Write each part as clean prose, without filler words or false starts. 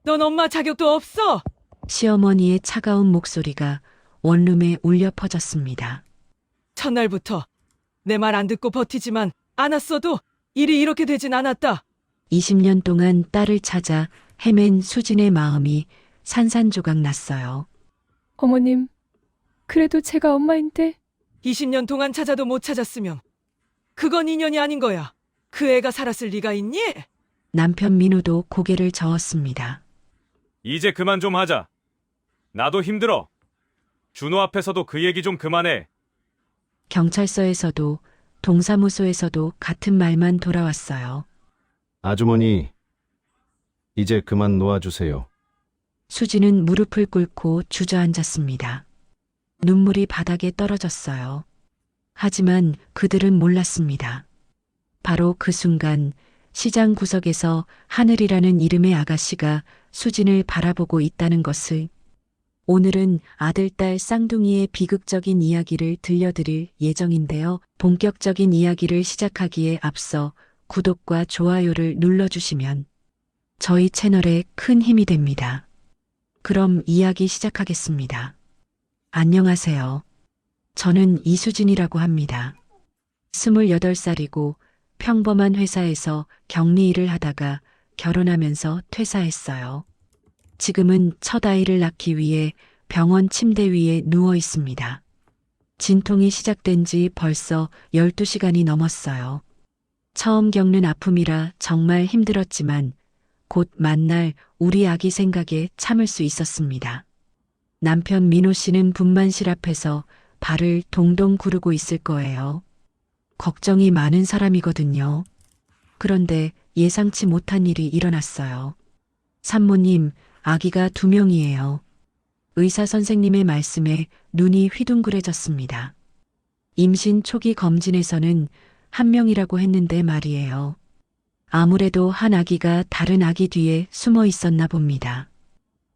넌 엄마 자격도 없어. 시어머니의 차가운 목소리가 원룸에 울려 퍼졌습니다. 첫날부터 내 말 안 듣고 버티지만 않았어도 일이 이렇게 되진 않았다. 20년 동안 딸을 찾아 헤맨 수진의 마음이 산산조각 났어요. 어머님, 그래도 제가 엄마인데 20년 동안 찾아도 못 찾았으면 그건 인연이 아닌 거야. 그 애가 살았을 리가 있니? 남편 민호도 고개를 저었습니다. 이제 그만 좀 하자. 나도 힘들어. 준호 앞에서도 그 얘기 좀 그만해. 경찰서에서도 동사무소에서도 같은 말만 돌아왔어요. 아주머니, 이제 그만 놓아주세요. 수지는 무릎을 꿇고 주저앉았습니다. 눈물이 바닥에 떨어졌어요. 하지만 그들은 몰랐습니다. 바로 그 순간 시장 구석에서 하늘이라는 이름의 아가씨가 수진을 바라보고 있다는 것을. 오늘은 아들, 딸 쌍둥이의 비극적인 이야기를 들려드릴 예정인데요. 본격적인 이야기를 시작하기에 앞서 구독과 좋아요를 눌러주시면 저희 채널에 큰 힘이 됩니다. 그럼 이야기 시작하겠습니다. 안녕하세요. 저는 이수진이라고 합니다. 28살이고 평범한 회사에서 격리 일을 하다가 결혼하면서 퇴사했어요. 지금은 첫 아이를 낳기 위해 병원 침대 위에 누워 있습니다. 진통이 시작된 지 벌써 12시간이 넘었어요. 처음 겪는 아픔이라 정말 힘들었지만 곧 만날 우리 아기 생각에 참을 수 있었습니다. 남편 민호 씨는 분만실 앞에서 발을 동동 구르고 있을 거예요. 걱정이 많은 사람이거든요. 그런데 예상치 못한 일이 일어났어요. 산모님, 아기가 2명이에요. 의사 선생님의 말씀에 눈이 휘둥그레졌습니다. 임신 초기 검진에서는 1명이라고 했는데 말이에요. 아무래도 한 아기가 다른 아기 뒤에 숨어 있었나 봅니다.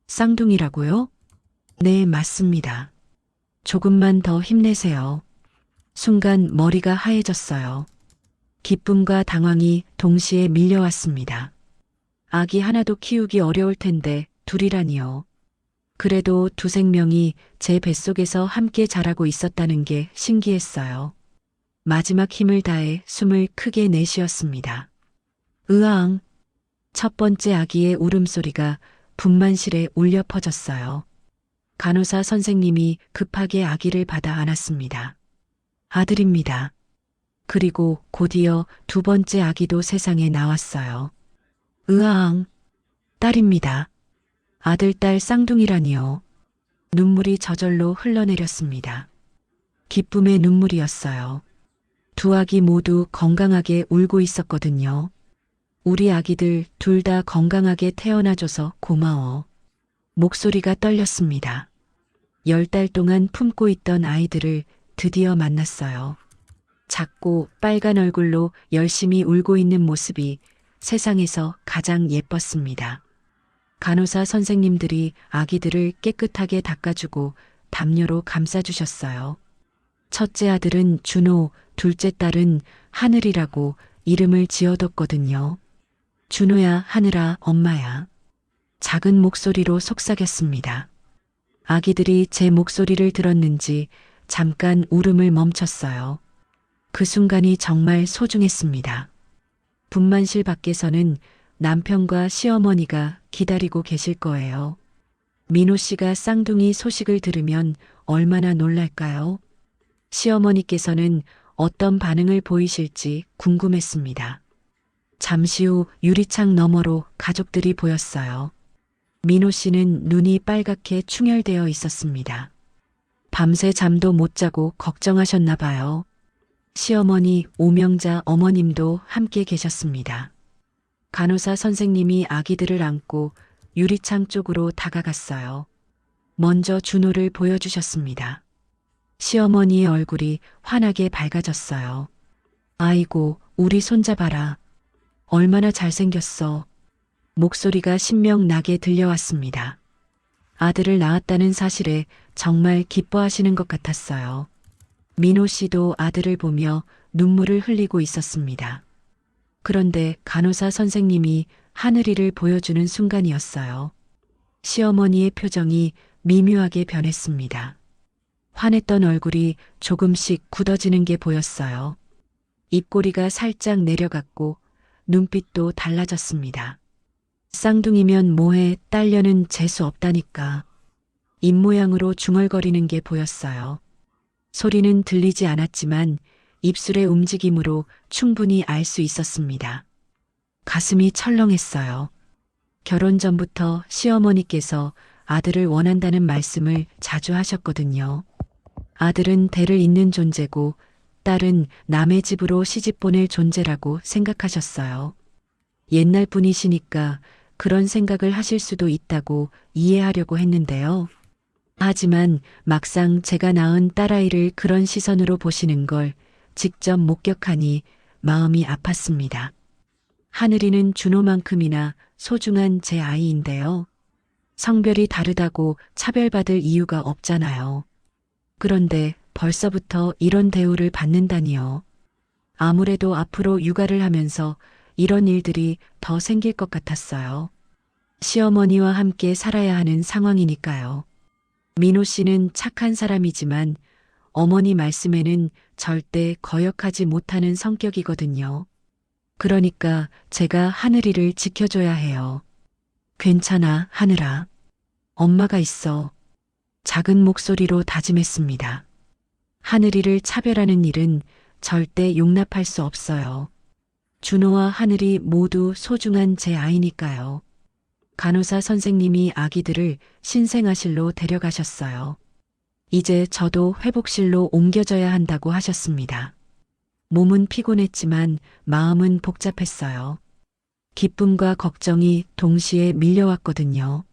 쌍둥이라고요? 네, 맞습니다. 조금만 더 힘내세요. 순간 머리가 하얘졌어요. 기쁨과 당황이 동시에 밀려왔습니다. 아기 하나도 키우기 어려울 텐데 둘이라니요. 그래도 두 생명이 제 뱃속에서 함께 자라고 있었다는 게 신기했어요. 마지막 힘을 다해 숨을 크게 내쉬었습니다. 으앙! 첫 번째 아기의 울음소리가 분만실에 울려 퍼졌어요. 간호사 선생님이 급하게 아기를 받아 안았습니다. 아들입니다. 그리고 곧이어 두 번째 아기도 세상에 나왔어요. 으앙! 딸입니다. 아들, 딸 쌍둥이라니요. 눈물이 저절로 흘러내렸습니다. 기쁨의 눈물이었어요. 두 아기 모두 건강하게 울고 있었거든요. 우리 아기들 둘 다 건강하게 태어나줘서 고마워. 목소리가 떨렸습니다. 10달 동안 품고 있던 아이들을 드디어 만났어요. 작고 빨간 얼굴로 열심히 울고 있는 모습이 세상에서 가장 예뻤습니다. 간호사 선생님들이 아기들을 깨끗하게 닦아주고 담요로 감싸주셨어요. 첫째 아들은 준호, 둘째 딸은 하늘이라고 이름을 지어뒀거든요. 준호야, 하늘아, 엄마야. 작은 목소리로 속삭였습니다. 아기들이 제 목소리를 들었는지 잠깐 울음을 멈췄어요. 그 순간이 정말 소중했습니다. 분만실 밖에서는 남편과 시어머니가 기다리고 계실 거예요. 민호 씨가 쌍둥이 소식을 들으면 얼마나 놀랄까요? 시어머니께서는 어떤 반응을 보이실지 궁금했습니다. 잠시 후 유리창 너머로 가족들이 보였어요. 민호 씨는 눈이 빨갛게 충혈되어 있었습니다. 밤새 잠도 못 자고 걱정하셨나 봐요. 시어머니, 오명자 어머님도 함께 계셨습니다. 간호사 선생님이 아기들을 안고 유리창 쪽으로 다가갔어요. 먼저 준호를 보여주셨습니다. 시어머니의 얼굴이 환하게 밝아졌어요. 아이고, 우리 손자 봐라. 얼마나 잘생겼어. 목소리가 신명나게 들려왔습니다. 아들을 낳았다는 사실에 정말 기뻐하시는 것 같았어요. 민호 씨도 아들을 보며 눈물을 흘리고 있었습니다. 그런데 간호사 선생님이 하늘이를 보여주는 순간이었어요. 시어머니의 표정이 미묘하게 변했습니다. 화냈던 얼굴이 조금씩 굳어지는 게 보였어요. 입꼬리가 살짝 내려갔고 눈빛도 달라졌습니다. 쌍둥이면 뭐해, 딸려는 재수 없다니까. 입모양으로 중얼거리는 게 보였어요. 소리는 들리지 않았지만 입술의 움직임으로 충분히 알 수 있었습니다. 가슴이 철렁했어요. 결혼 전부터 시어머니께서 아들을 원한다는 말씀을 자주 하셨거든요. 아들은 대를 잇는 존재고 딸은 남의 집으로 시집 보낼 존재라고 생각하셨어요. 옛날 분이시니까 그런 생각을 하실 수도 있다고 이해하려고 했는데요. 하지만 막상 제가 낳은 딸아이를 그런 시선으로 보시는 걸 직접 목격하니 마음이 아팠습니다. 하늘이는 준호만큼이나 소중한 제 아이인데요. 성별이 다르다고 차별받을 이유가 없잖아요. 그런데 벌써부터 이런 대우를 받는다니요. 아무래도 앞으로 육아를 하면서 이런 일들이 더 생길 것 같았어요. 시어머니와 함께 살아야 하는 상황이니까요. 민호 씨는 착한 사람이지만 어머니 말씀에는 절대 거역하지 못하는 성격이거든요. 그러니까 제가 하늘이를 지켜줘야 해요. 괜찮아, 하늘아. 엄마가 있어. 작은 목소리로 다짐했습니다. 하늘이를 차별하는 일은 절대 용납할 수 없어요. 준호와 하늘이 모두 소중한 제 아이니까요. 간호사 선생님이 아기들을 신생아실로 데려가셨어요. 이제 저도 회복실로 옮겨져야 한다고 하셨습니다. 몸은 피곤했지만 마음은 복잡했어요. 기쁨과 걱정이 동시에 밀려왔거든요.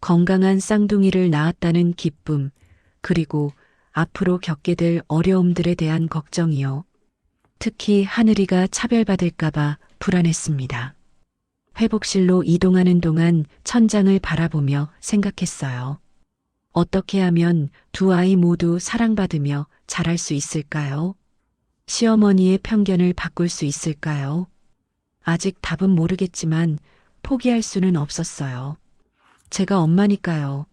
건강한 쌍둥이를 낳았다는 기쁨, 그리고 앞으로 겪게 될 어려움들에 대한 걱정이요. 특히 하늘이가 차별받을까봐 불안했습니다. 회복실로 이동하는 동안 천장을 바라보며 생각했어요. 어떻게 하면 두 아이 모두 사랑받으며 자랄 수 있을까요? 시어머니의 편견을 바꿀 수 있을까요? 아직 답은 모르겠지만 포기할 수는 없었어요. 제가 엄마니까요.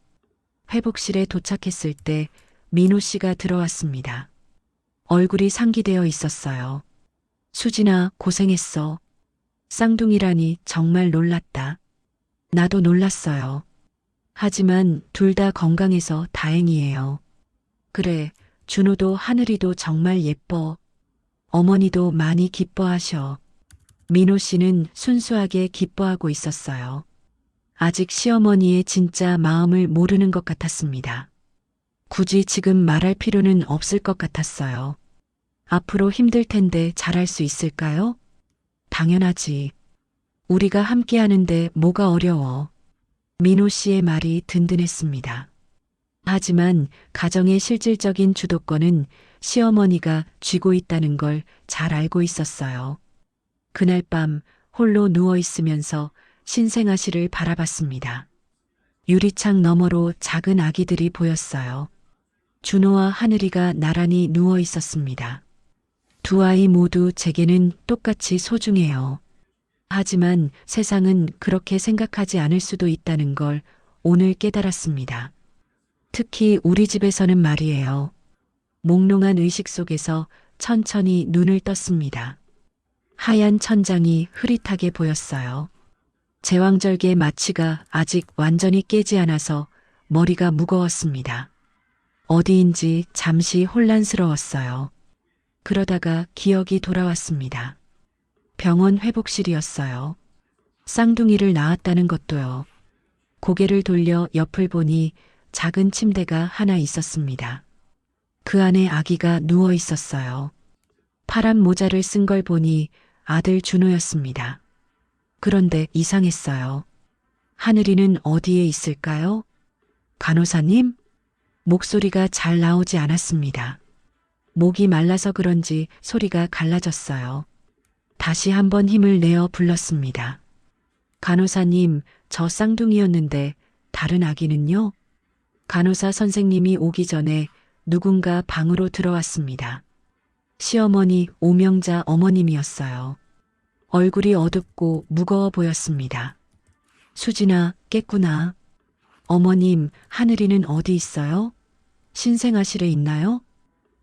회복실에 도착했을 때 민호 씨가 들어왔습니다. 얼굴이 상기되어 있었어요. 수진아, 고생했어. 쌍둥이라니 정말 놀랐다. 나도 놀랐어요. 하지만 둘 다 건강해서 다행이에요. 그래, 준호도 하늘이도 정말 예뻐. 어머니도 많이 기뻐하셔. 민호 씨는 순수하게 기뻐하고 있었어요. 아직 시어머니의 진짜 마음을 모르는 것 같았습니다. 굳이 지금 말할 필요는 없을 것 같았어요. 앞으로 힘들 텐데 잘할 수 있을까요? 당연하지. 우리가 함께 하는데 뭐가 어려워. 민호 씨의 말이 든든했습니다. 하지만 가정의 실질적인 주도권은 시어머니가 쥐고 있다는 걸 잘 알고 있었어요. 그날 밤 홀로 누워 있으면서 신생아실을 바라봤습니다. 유리창 너머로 작은 아기들이 보였어요. 준호와 하늘이가 나란히 누워 있었습니다. 두 아이 모두 제게는 똑같이 소중해요. 하지만 세상은 그렇게 생각하지 않을 수도 있다는 걸 오늘 깨달았습니다. 특히 우리 집에서는 말이에요. 몽롱한 의식 속에서 천천히 눈을 떴습니다. 하얀 천장이 흐릿하게 보였어요. 제왕절개 마취가 아직 완전히 깨지 않아서 머리가 무거웠습니다. 어디인지 잠시 혼란스러웠어요. 그러다가 기억이 돌아왔습니다. 병원 회복실이었어요. 쌍둥이를 낳았다는 것도요. 고개를 돌려 옆을 보니 작은 침대가 하나 있었습니다. 그 안에 아기가 누워 있었어요. 파란 모자를 쓴 걸 보니 아들 준호였습니다. 그런데 이상했어요. 하늘이는 어디에 있을까요? 간호사님? 목소리가 잘 나오지 않았습니다. 목이 말라서 그런지 소리가 갈라졌어요. 다시 한번 힘을 내어 불렀습니다. 간호사님, 저 쌍둥이였는데 다른 아기는요? 간호사 선생님이 오기 전에 누군가 방으로 들어왔습니다. 시어머니 오명자 어머님이었어요. 얼굴이 어둡고 무거워 보였습니다. 수진아, 깼구나. 어머님, 하늘이는 어디 있어요? 신생아실에 있나요?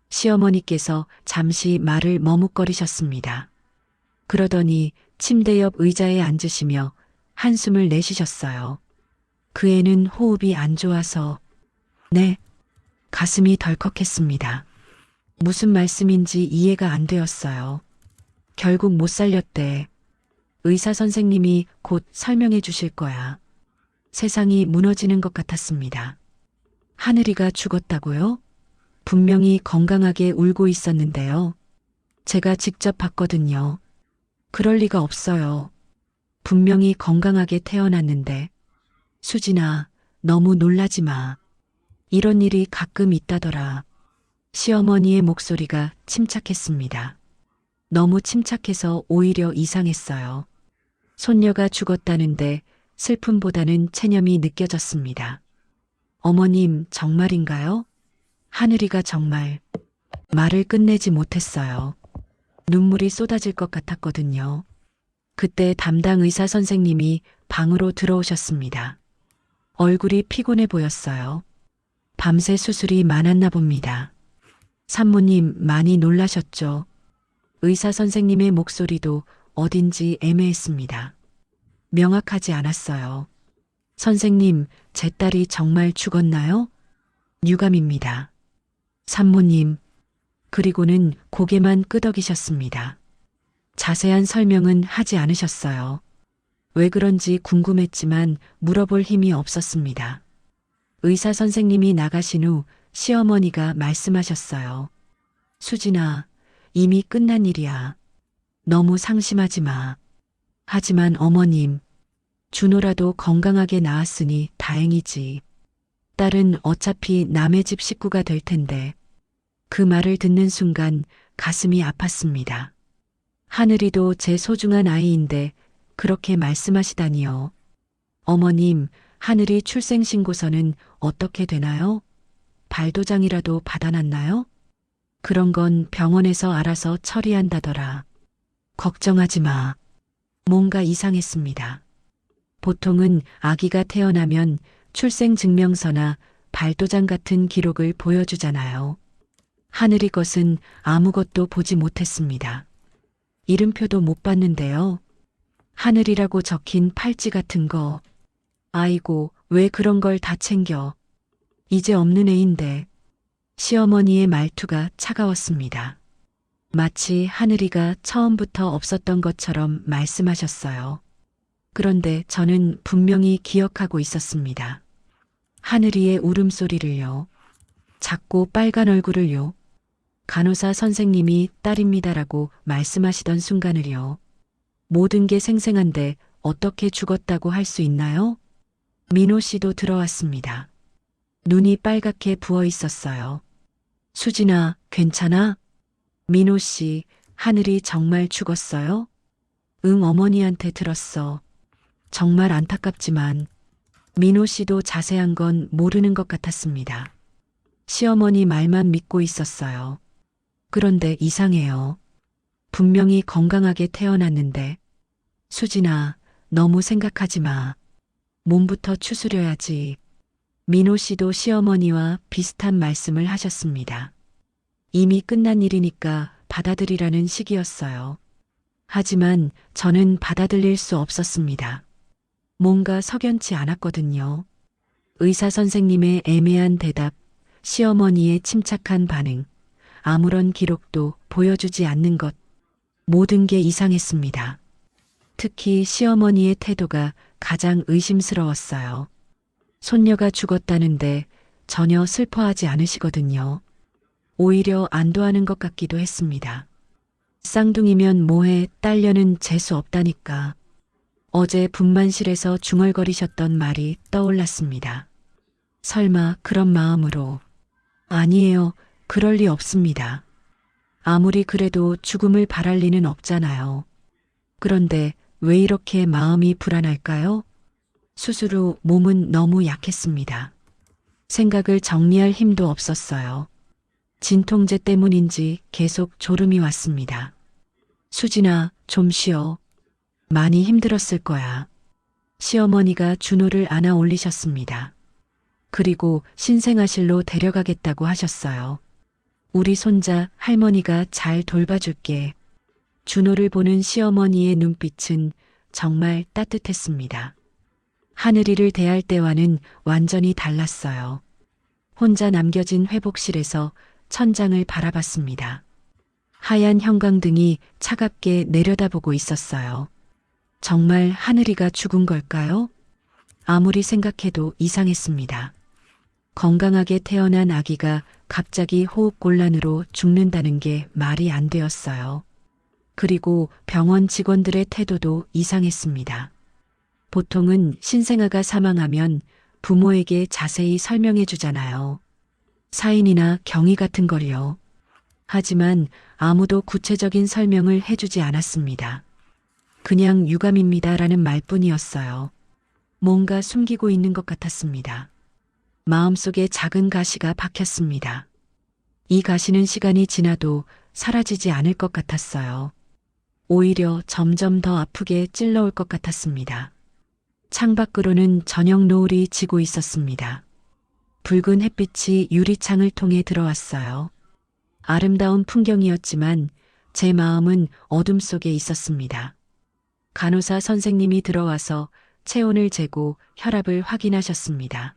시어머니께서 잠시 말을 머뭇거리셨습니다. 그러더니 침대 옆 의자에 앉으시며 한숨을 내쉬셨어요. 그 애는 호흡이 안 좋아서. 네. 가슴이 덜컥했습니다. 무슨 말씀인지 이해가 안 되었어요. 결국 못 살렸대. 의사 선생님이 곧 설명해 주실 거야. 세상이 무너지는 것 같았습니다. 하늘이가 죽었다고요? 분명히 건강하게 울고 있었는데요. 제가 직접 봤거든요. 그럴 리가 없어요. 분명히 건강하게 태어났는데. 수진아, 너무 놀라지 마. 이런 일이 가끔 있다더라. 시어머니의 목소리가 침착했습니다. 너무 침착해서 오히려 이상했어요. 손녀가 죽었다는데 슬픔보다는 체념이 느껴졌습니다. 어머님, 정말인가요? 하늘이가 정말. 말을 끝내지 못했어요. 눈물이 쏟아질 것 같았거든요. 그때 담당 의사 선생님이 방으로 들어오셨습니다. 얼굴이 피곤해 보였어요. 밤새 수술이 많았나 봅니다. 산모님, 많이 놀라셨죠? 의사 선생님의 목소리도 어딘지 애매했습니다. 명확하지 않았어요. 선생님, 제 딸이 정말 죽었나요? 유감입니다. 산모님, 그리고는 고개만 끄덕이셨습니다. 자세한 설명은 하지 않으셨어요. 왜 그런지 궁금했지만 물어볼 힘이 없었습니다. 의사 선생님이 나가신 후 시어머니가 말씀하셨어요. 수진아, 이미 끝난 일이야. 너무 상심하지 마. 하지만 어머님, 준호라도 건강하게 나았으니 다행이지. 딸은 어차피 남의 집 식구가 될 텐데. 그 말을 듣는 순간 가슴이 아팠습니다. 하늘이도 제 소중한 아이인데 그렇게 말씀하시다니요. 어머님, 하늘이 출생신고서는 어떻게 되나요? 발도장이라도 받아놨나요? 그런 건 병원에서 알아서 처리한다더라. 걱정하지 마. 뭔가 이상했습니다. 보통은 아기가 태어나면 출생증명서나 발도장 같은 기록을 보여주잖아요. 하늘이 것은 아무것도 보지 못했습니다. 이름표도 못 봤는데요. 하늘이라고 적힌 팔찌 같은 거. 아이고, 왜 그런 걸 다 챙겨. 이제 없는 애인데. 시어머니의 말투가 차가웠습니다. 마치 하늘이가 처음부터 없었던 것처럼 말씀하셨어요. 그런데 저는 분명히 기억하고 있었습니다. 하늘이의 울음소리를요. 작고 빨간 얼굴을요. 간호사 선생님이 딸입니다라고 말씀하시던 순간을요. 모든 게 생생한데 어떻게 죽었다고 할 수 있나요? 민호 씨도 들어왔습니다. 눈이 빨갛게 부어 있었어요. 수진아, 괜찮아? 민호 씨, 하늘이 정말 죽었어요? 응, 어머니한테 들었어. 정말 안타깝지만 민호 씨도 자세한 건 모르는 것 같았습니다. 시어머니 말만 믿고 있었어요. 그런데 이상해요. 분명히 건강하게 태어났는데. 수진아, 너무 생각하지 마. 몸부터 추스려야지. 민호 씨도 시어머니와 비슷한 말씀을 하셨습니다. 이미 끝난 일이니까 받아들이라는 시기였어요. 하지만 저는 받아들일 수 없었습니다. 뭔가 석연치 않았거든요. 의사 선생님의 애매한 대답, 시어머니의 침착한 반응, 아무런 기록도 보여주지 않는 것, 모든 게 이상했습니다. 특히 시어머니의 태도가 가장 의심스러웠어요. 손녀가 죽었다는데 전혀 슬퍼하지 않으시거든요. 오히려 안도하는 것 같기도 했습니다. 쌍둥이면 뭐해, 딸려는 재수 없다니까. 어제 분만실에서 중얼거리셨던 말이 떠올랐습니다. 설마 그런 마음으로. 아니에요. 그럴 리 없습니다. 아무리 그래도 죽음을 바랄 리는 없잖아요. 그런데 왜 이렇게 마음이 불안할까요? 수술 후 몸은 너무 약했습니다. 생각을 정리할 힘도 없었어요. 진통제 때문인지 계속 졸음이 왔습니다. 수진아, 좀 쉬어. 많이 힘들었을 거야. 시어머니가 준호를 안아 올리셨습니다. 그리고 신생아실로 데려가겠다고 하셨어요. 우리 손자 할머니가 잘 돌봐줄게. 준호를 보는 시어머니의 눈빛은 정말 따뜻했습니다. 하늘이를 대할 때와는 완전히 달랐어요. 혼자 남겨진 회복실에서 천장을 바라봤습니다. 하얀 형광등이 차갑게 내려다보고 있었어요. 정말 하늘이가 죽은 걸까요? 아무리 생각해도 이상했습니다. 건강하게 태어난 아기가 갑자기 호흡곤란으로 죽는다는 게 말이 안 되었어요. 그리고 병원 직원들의 태도도 이상했습니다. 보통은 신생아가 사망하면 부모에게 자세히 설명해 주잖아요. 사인이나 경위 같은 걸요. 하지만 아무도 구체적인 설명을 해주지 않았습니다. 그냥 유감입니다라는 말뿐이었어요. 뭔가 숨기고 있는 것 같았습니다. 마음속에 작은 가시가 박혔습니다. 이 가시는 시간이 지나도 사라지지 않을 것 같았어요. 오히려 점점 더 아프게 찔러올 것 같았습니다. 창밖으로는 저녁 노을이 지고 있었습니다. 붉은 햇빛이 유리창을 통해 들어왔어요. 아름다운 풍경이었지만 제 마음은 어둠 속에 있었습니다. 간호사 선생님이 들어와서 체온을 재고 혈압을 확인하셨습니다.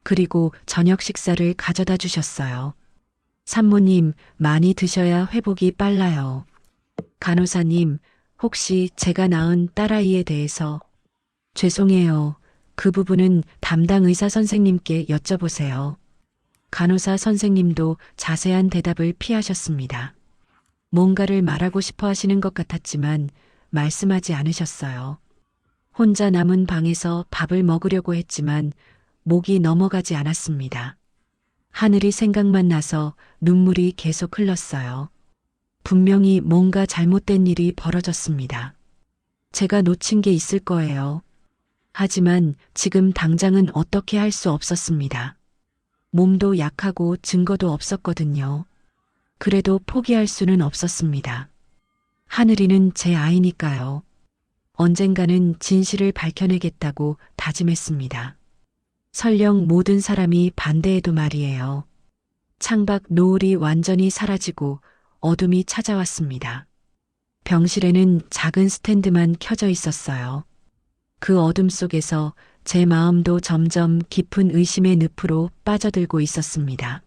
그리고 저녁 식사를 가져다 주셨어요. 산모님, 많이 드셔야 회복이 빨라요. 간호사님, 혹시 제가 낳은 딸아이에 대해서 죄송해요. 그 부분은 담당 의사 선생님께 여쭤보세요. 간호사 선생님도 자세한 대답을 피하셨습니다. 뭔가를 말하고 싶어 하시는 것 같았지만 말씀하지 않으셨어요. 혼자 남은 방에서 밥을 먹으려고 했지만 목이 넘어가지 않았습니다. 하늘이 생각만 나서 눈물이 계속 흘렀어요. 분명히 뭔가 잘못된 일이 벌어졌습니다. 제가 놓친 게 있을 거예요. 하지만 지금 당장은 어떻게 할 수 없었습니다. 몸도 약하고 증거도 없었거든요. 그래도 포기할 수는 없었습니다. 하늘이는 제 아이니까요. 언젠가는 진실을 밝혀내겠다고 다짐했습니다. 설령 모든 사람이 반대해도 말이에요. 창밖 노을이 완전히 사라지고 어둠이 찾아왔습니다. 병실에는 작은 스탠드만 켜져 있었어요. 그 어둠 속에서 제 마음도 점점 깊은 의심의 늪으로 빠져들고 있었습니다.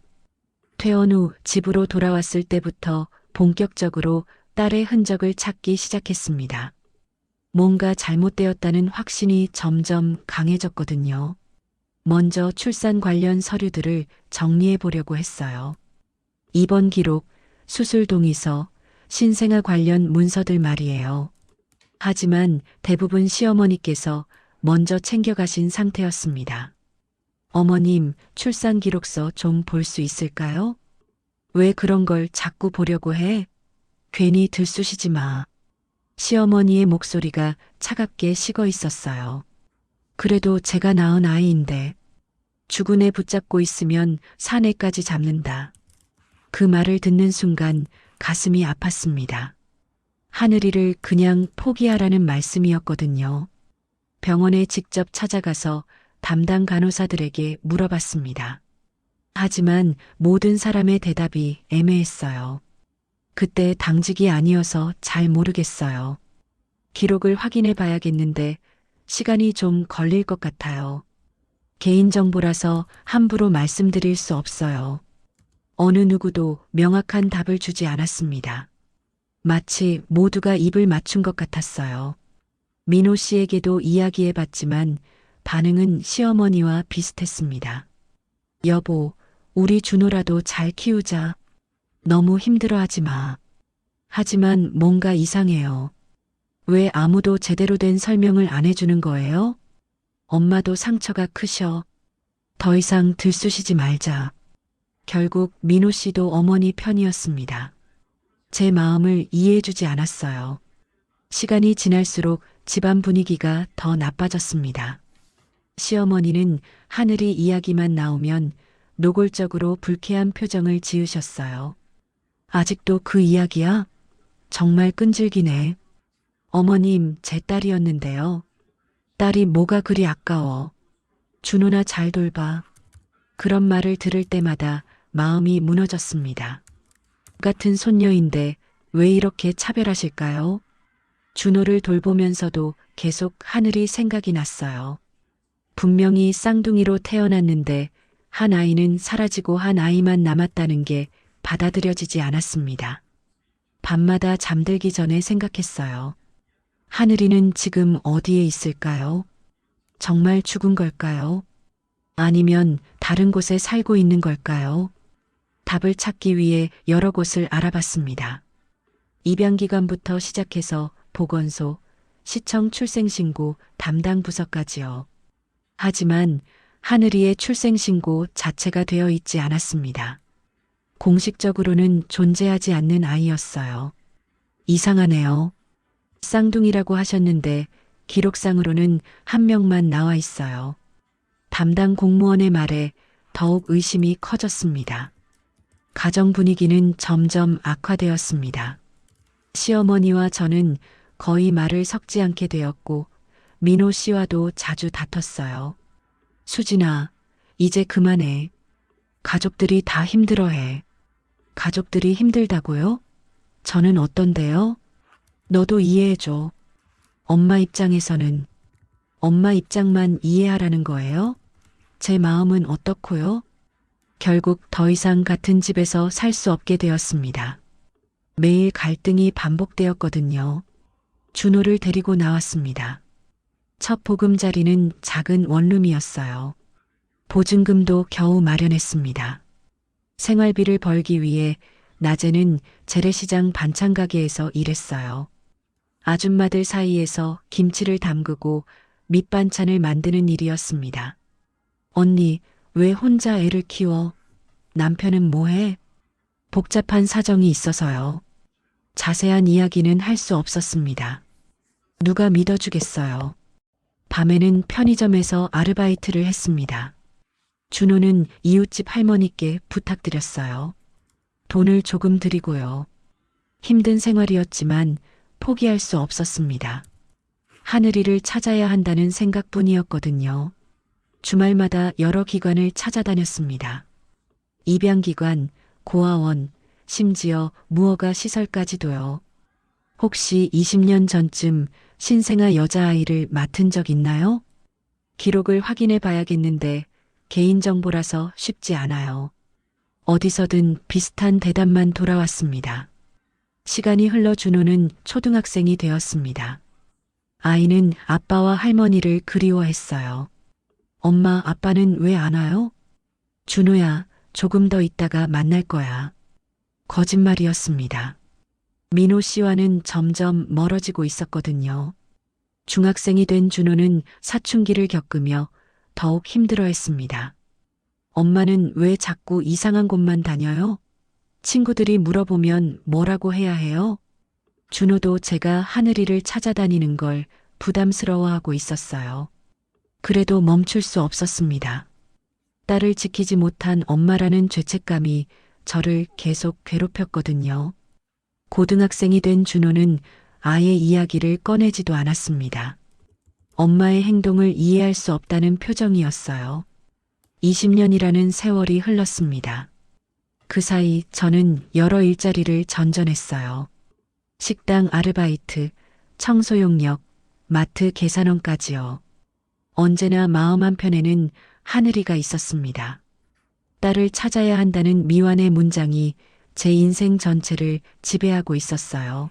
퇴원 후 집으로 돌아왔을 때부터 본격적으로 딸의 흔적을 찾기 시작했습니다. 뭔가 잘못되었다는 확신이 점점 강해졌거든요. 먼저 출산 관련 서류들을 정리해 보려고 했어요. 입원 기록, 수술 동의서, 신생아 관련 문서들 말이에요. 하지만 대부분 시어머니께서 먼저 챙겨가신 상태였습니다. 어머님, 출산 기록서 좀 볼 수 있을까요? 왜 그런 걸 자꾸 보려고 해? 괜히 들쑤시지 마. 시어머니의 목소리가 차갑게 식어 있었어요. 그래도 제가 낳은 아이인데 주군에 붙잡고 있으면 사내까지 잡는다. 그 말을 듣는 순간 가슴이 아팠습니다. 하늘이를 그냥 포기하라는 말씀이었거든요. 병원에 직접 찾아가서 담당 간호사들에게 물어봤습니다. 하지만 모든 사람의 대답이 애매했어요. 그때 당직이 아니어서 잘 모르겠어요. 기록을 확인해 봐야겠는데 시간이 좀 걸릴 것 같아요. 개인정보라서 함부로 말씀드릴 수 없어요. 어느 누구도 명확한 답을 주지 않았습니다. 마치 모두가 입을 맞춘 것 같았어요. 민호 씨에게도 이야기해 봤지만 반응은 시어머니와 비슷했습니다. 여보, 우리 준호라도 잘 키우자. 너무 힘들어하지 마. 하지만 뭔가 이상해요. 왜 아무도 제대로 된 설명을 안 해주는 거예요? 엄마도 상처가 크셔. 더 이상 들쑤시지 말자. 결국 민호 씨도 어머니 편이었습니다. 제 마음을 이해해주지 않았어요. 시간이 지날수록 집안 분위기가 더 나빠졌습니다. 시어머니는 하늘이 이야기만 나오면 노골적으로 불쾌한 표정을 지으셨어요. 아직도 그 이야기야? 정말 끈질기네. 어머님, 제 딸이었는데요. 딸이 뭐가 그리 아까워. 준호나 잘 돌봐. 그런 말을 들을 때마다 마음이 무너졌습니다. 같은 손녀인데 왜 이렇게 차별하실까요? 준호를 돌보면서도 계속 하늘이 생각이 났어요. 분명히 쌍둥이로 태어났는데 한 아이는 사라지고 한 아이만 남았다는 게 받아들여지지 않았습니다. 밤마다 잠들기 전에 생각했어요. 하늘이는 지금 어디에 있을까요? 정말 죽은 걸까요? 아니면 다른 곳에 살고 있는 걸까요? 답을 찾기 위해 여러 곳을 알아봤습니다. 입양기관부터 시작해서 보건소, 시청 출생신고 담당 부서까지요. 하지만 하늘이의 출생신고 자체가 되어 있지 않았습니다. 공식적으로는 존재하지 않는 아이였어요. 이상하네요. 쌍둥이라고 하셨는데 기록상으로는 한 명만 나와 있어요. 담당 공무원의 말에 더욱 의심이 커졌습니다. 가정 분위기는 점점 악화되었습니다. 시어머니와 저는 거의 말을 섞지 않게 되었고 민호 씨와도 자주 다퉜어요. 수진아, 이제 그만해. 가족들이 다 힘들어해. 가족들이 힘들다고요? 저는 어떤데요? 너도 이해해줘. 엄마 입장에서는 엄마 입장만 이해하라는 거예요? 제 마음은 어떻고요? 결국 더 이상 같은 집에서 살 수 없게 되었습니다. 매일 갈등이 반복되었거든요. 준호를 데리고 나왔습니다. 첫 보금자리는 작은 원룸이었어요. 보증금도 겨우 마련했습니다. 생활비를 벌기 위해 낮에는 재래시장 반찬 가게에서 일했어요. 아줌마들 사이에서 김치를 담그고 밑반찬을 만드는 일이었습니다. 언니, 왜 혼자 애를 키워? 남편은 뭐해? 복잡한 사정이 있어서요. 자세한 이야기는 할 수 없었습니다. 누가 믿어주겠어요. 밤에는 편의점에서 아르바이트를 했습니다. 준호는 이웃집 할머니께 부탁드렸어요. 돈을 조금 드리고요. 힘든 생활이었지만 포기할 수 없었습니다. 하늘이를 찾아야 한다는 생각뿐이었거든요. 주말마다 여러 기관을 찾아다녔습니다. 입양기관, 고아원, 심지어 무허가 시설까지도요. 혹시 20년 전쯤 신생아 여자아이를 맡은 적 있나요? 기록을 확인해 봐야겠는데 개인정보라서 쉽지 않아요. 어디서든 비슷한 대답만 돌아왔습니다. 시간이 흘러 준호는 초등학생이 되었습니다. 아이는 아빠와 할머니를 그리워했어요. 엄마, 아빠는 왜 안 와요? 준호야, 조금 더 있다가 만날 거야. 거짓말이었습니다. 민호 씨와는 점점 멀어지고 있었거든요. 중학생이 된 준호는 사춘기를 겪으며 더욱 힘들어했습니다. 엄마는 왜 자꾸 이상한 곳만 다녀요? 친구들이 물어보면 뭐라고 해야 해요? 준호도 제가 하늘이를 찾아다니는 걸 부담스러워하고 있었어요. 그래도 멈출 수 없었습니다. 딸을 지키지 못한 엄마라는 죄책감이 저를 계속 괴롭혔거든요. 고등학생이 된 준호는 아예 이야기를 꺼내지도 않았습니다. 엄마의 행동을 이해할 수 없다는 표정이었어요. 20년이라는 세월이 흘렀습니다. 그 사이 저는 여러 일자리를 전전했어요. 식당 아르바이트, 청소용역, 마트 계산원까지요. 언제나 마음 한편에는 하늘이가 있었습니다. 딸을 찾아야 한다는 미완의 문장이 제 인생 전체를 지배하고 있었어요.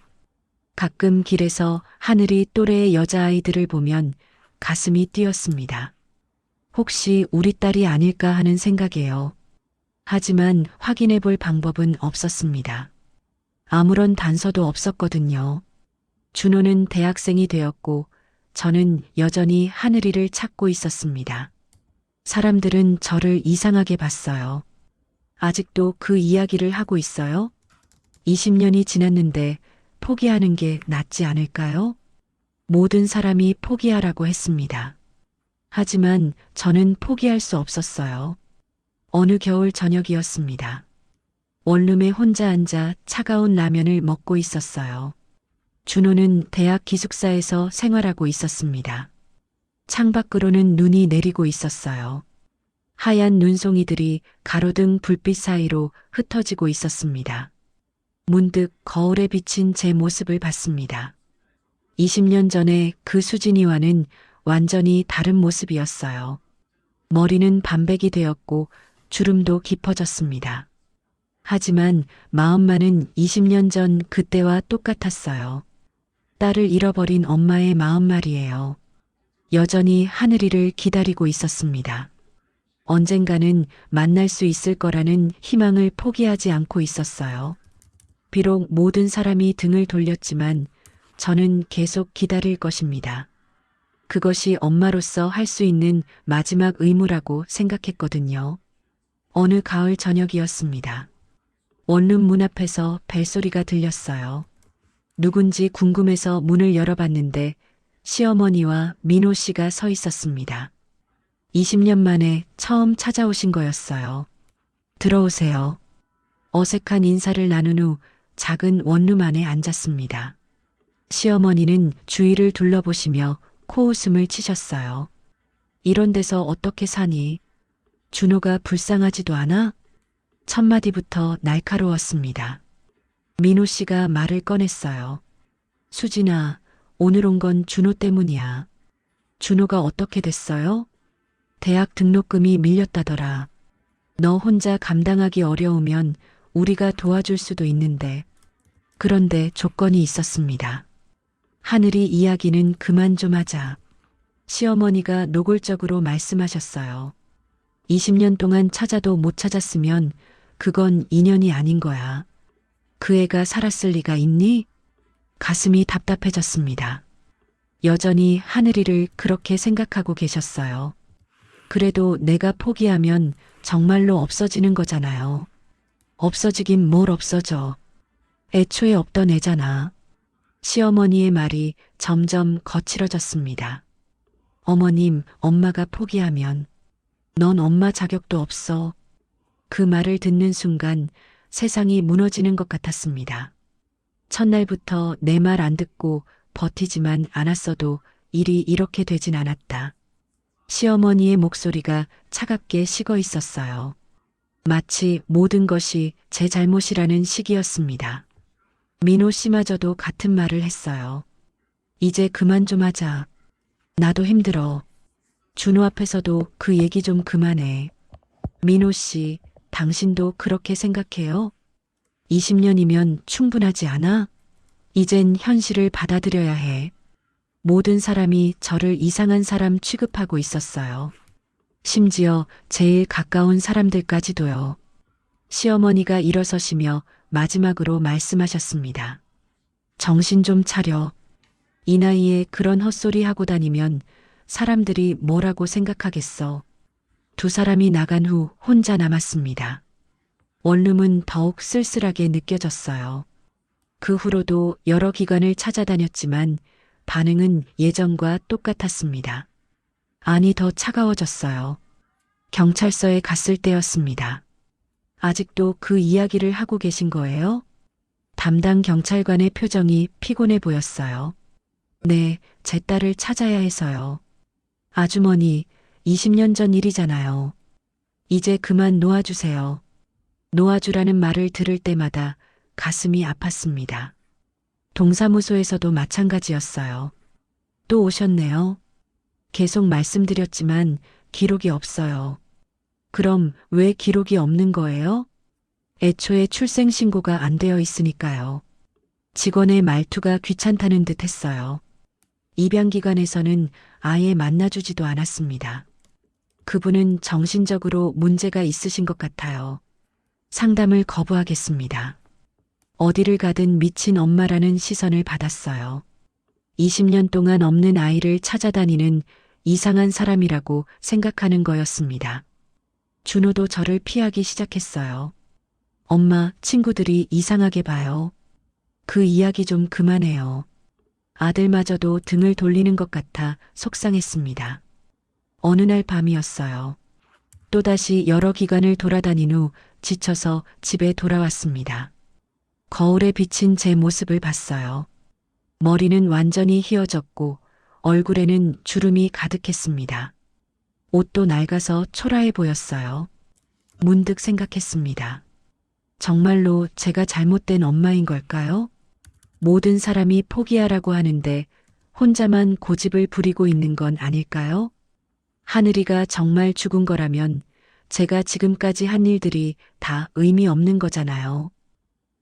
가끔 길에서 하늘이 또래의 여자아이들을 보면 가슴이 뛰었습니다. 혹시 우리 딸이 아닐까 하는 생각이에요. 하지만 확인해 볼 방법은 없었습니다. 아무런 단서도 없었거든요. 준호는 대학생이 되었고 저는 여전히 하늘이를 찾고 있었습니다. 사람들은 저를 이상하게 봤어요. 아직도 그 이야기를 하고 있어요? 20년이 지났는데 포기하는 게 낫지 않을까요? 모든 사람이 포기하라고 했습니다. 하지만 저는 포기할 수 없었어요. 어느 겨울 저녁이었습니다. 원룸에 혼자 앉아 차가운 라면을 먹고 있었어요. 준호는 대학 기숙사에서 생활하고 있었습니다. 창밖으로는 눈이 내리고 있었어요. 하얀 눈송이들이 가로등 불빛 사이로 흩어지고 있었습니다. 문득 거울에 비친 제 모습을 봤습니다. 20년 전에 그 수진이와는 완전히 다른 모습이었어요. 머리는 반백이 되었고 주름도 깊어졌습니다. 하지만 마음만은 20년 전 그때와 똑같았어요. 딸을 잃어버린 엄마의 마음 말이에요. 여전히 하늘이를 기다리고 있었습니다. 언젠가는 만날 수 있을 거라는 희망을 포기하지 않고 있었어요. 비록 모든 사람이 등을 돌렸지만 저는 계속 기다릴 것입니다. 그것이 엄마로서 할 수 있는 마지막 의무라고 생각했거든요. 어느 가을 저녁이었습니다. 원룸 문 앞에서 벨소리가 들렸어요. 누군지 궁금해서 문을 열어봤는데 시어머니와 민호 씨가 서 있었습니다. 20년 만에 처음 찾아오신 거였어요. 들어오세요. 어색한 인사를 나눈 후 작은 원룸 안에 앉았습니다. 시어머니는 주위를 둘러보시며 코웃음을 치셨어요. 이런 데서 어떻게 사니? 준호가 불쌍하지도 않아? 첫 마디부터 날카로웠습니다. 민호 씨가 말을 꺼냈어요. 수진아, 오늘 온 건 준호 때문이야. 준호가 어떻게 됐어요? 대학 등록금이 밀렸다더라. 너 혼자 감당하기 어려우면 우리가 도와줄 수도 있는데. 그런데 조건이 있었습니다. 하늘이 이야기는 그만 좀 하자. 시어머니가 노골적으로 말씀하셨어요. 20년 동안 찾아도 못 찾았으면 그건 인연이 아닌 거야. 그 애가 살았을 리가 있니? 가슴이 답답해졌습니다. 여전히 하늘이를 그렇게 생각하고 계셨어요. 그래도 내가 포기하면 정말로 없어지는 거잖아요. 없어지긴 뭘 없어져. 애초에 없던 애잖아. 시어머니의 말이 점점 거칠어졌습니다. 어머님, 엄마가 포기하면 넌 엄마 자격도 없어. 그 말을 듣는 순간 세상이 무너지는 것 같았습니다. 첫날부터 내 말 안 듣고 버티지만 않았어도 일이 이렇게 되진 않았다. 시어머니의 목소리가 차갑게 식어 있었어요. 마치 모든 것이 제 잘못이라는 시기였습니다. 민호 씨마저도 같은 말을 했어요. 이제 그만 좀 하자. 나도 힘들어. 준호 앞에서도 그 얘기 좀 그만해. 민호 씨, 당신도 그렇게 생각해요? 20년이면 충분하지 않아? 이젠 현실을 받아들여야 해. 모든 사람이 저를 이상한 사람 취급하고 있었어요. 심지어 제일 가까운 사람들까지도요. 시어머니가 일어서시며 마지막으로 말씀하셨습니다. 정신 좀 차려. 이 나이에 그런 헛소리 하고 다니면 사람들이 뭐라고 생각하겠어. 두 사람이 나간 후 혼자 남았습니다. 원룸은 더욱 쓸쓸하게 느껴졌어요. 그 후로도 여러 기관을 찾아다녔지만 반응은 예전과 똑같았습니다. 아니, 더 차가워졌어요. 경찰서에 갔을 때였습니다. 아직도 그 이야기를 하고 계신 거예요? 담당 경찰관의 표정이 피곤해 보였어요. 네, 제 딸을 찾아야 해서요. 아주머니, 20년 전 일이잖아요. 이제 그만 놓아주세요. 놓아주라는 말을 들을 때마다 가슴이 아팠습니다. 동사무소에서도 마찬가지였어요. 또 오셨네요. 계속 말씀드렸지만 기록이 없어요. 그럼 왜 기록이 없는 거예요? 애초에 출생신고가 안 되어 있으니까요. 직원의 말투가 귀찮다는 듯 했어요. 입양기관에서는 아예 만나주지도 않았습니다. 그분은 정신적으로 문제가 있으신 것 같아요. 상담을 거부하겠습니다. 어디를 가든 미친 엄마라는 시선을 받았어요. 20년 동안 없는 아이를 찾아다니는 이상한 사람이라고 생각하는 거였습니다. 준호도 저를 피하기 시작했어요. 엄마, 친구들이 이상하게 봐요. 그 이야기 좀 그만해요. 아들마저도 등을 돌리는 것 같아 속상했습니다. 어느 날 밤이었어요. 또다시 여러 기관을 돌아다닌 후 지쳐서 집에 돌아왔습니다. 거울에 비친 제 모습을 봤어요. 머리는 완전히 휘어졌고 얼굴에는 주름이 가득했습니다. 옷도 낡아서 초라해 보였어요. 문득 생각했습니다. 정말로 제가 잘못된 엄마인 걸까요? 모든 사람이 포기하라고 하는데 혼자만 고집을 부리고 있는 건 아닐까요? 하늘이가 정말 죽은 거라면 제가 지금까지 한 일들이 다 의미 없는 거잖아요.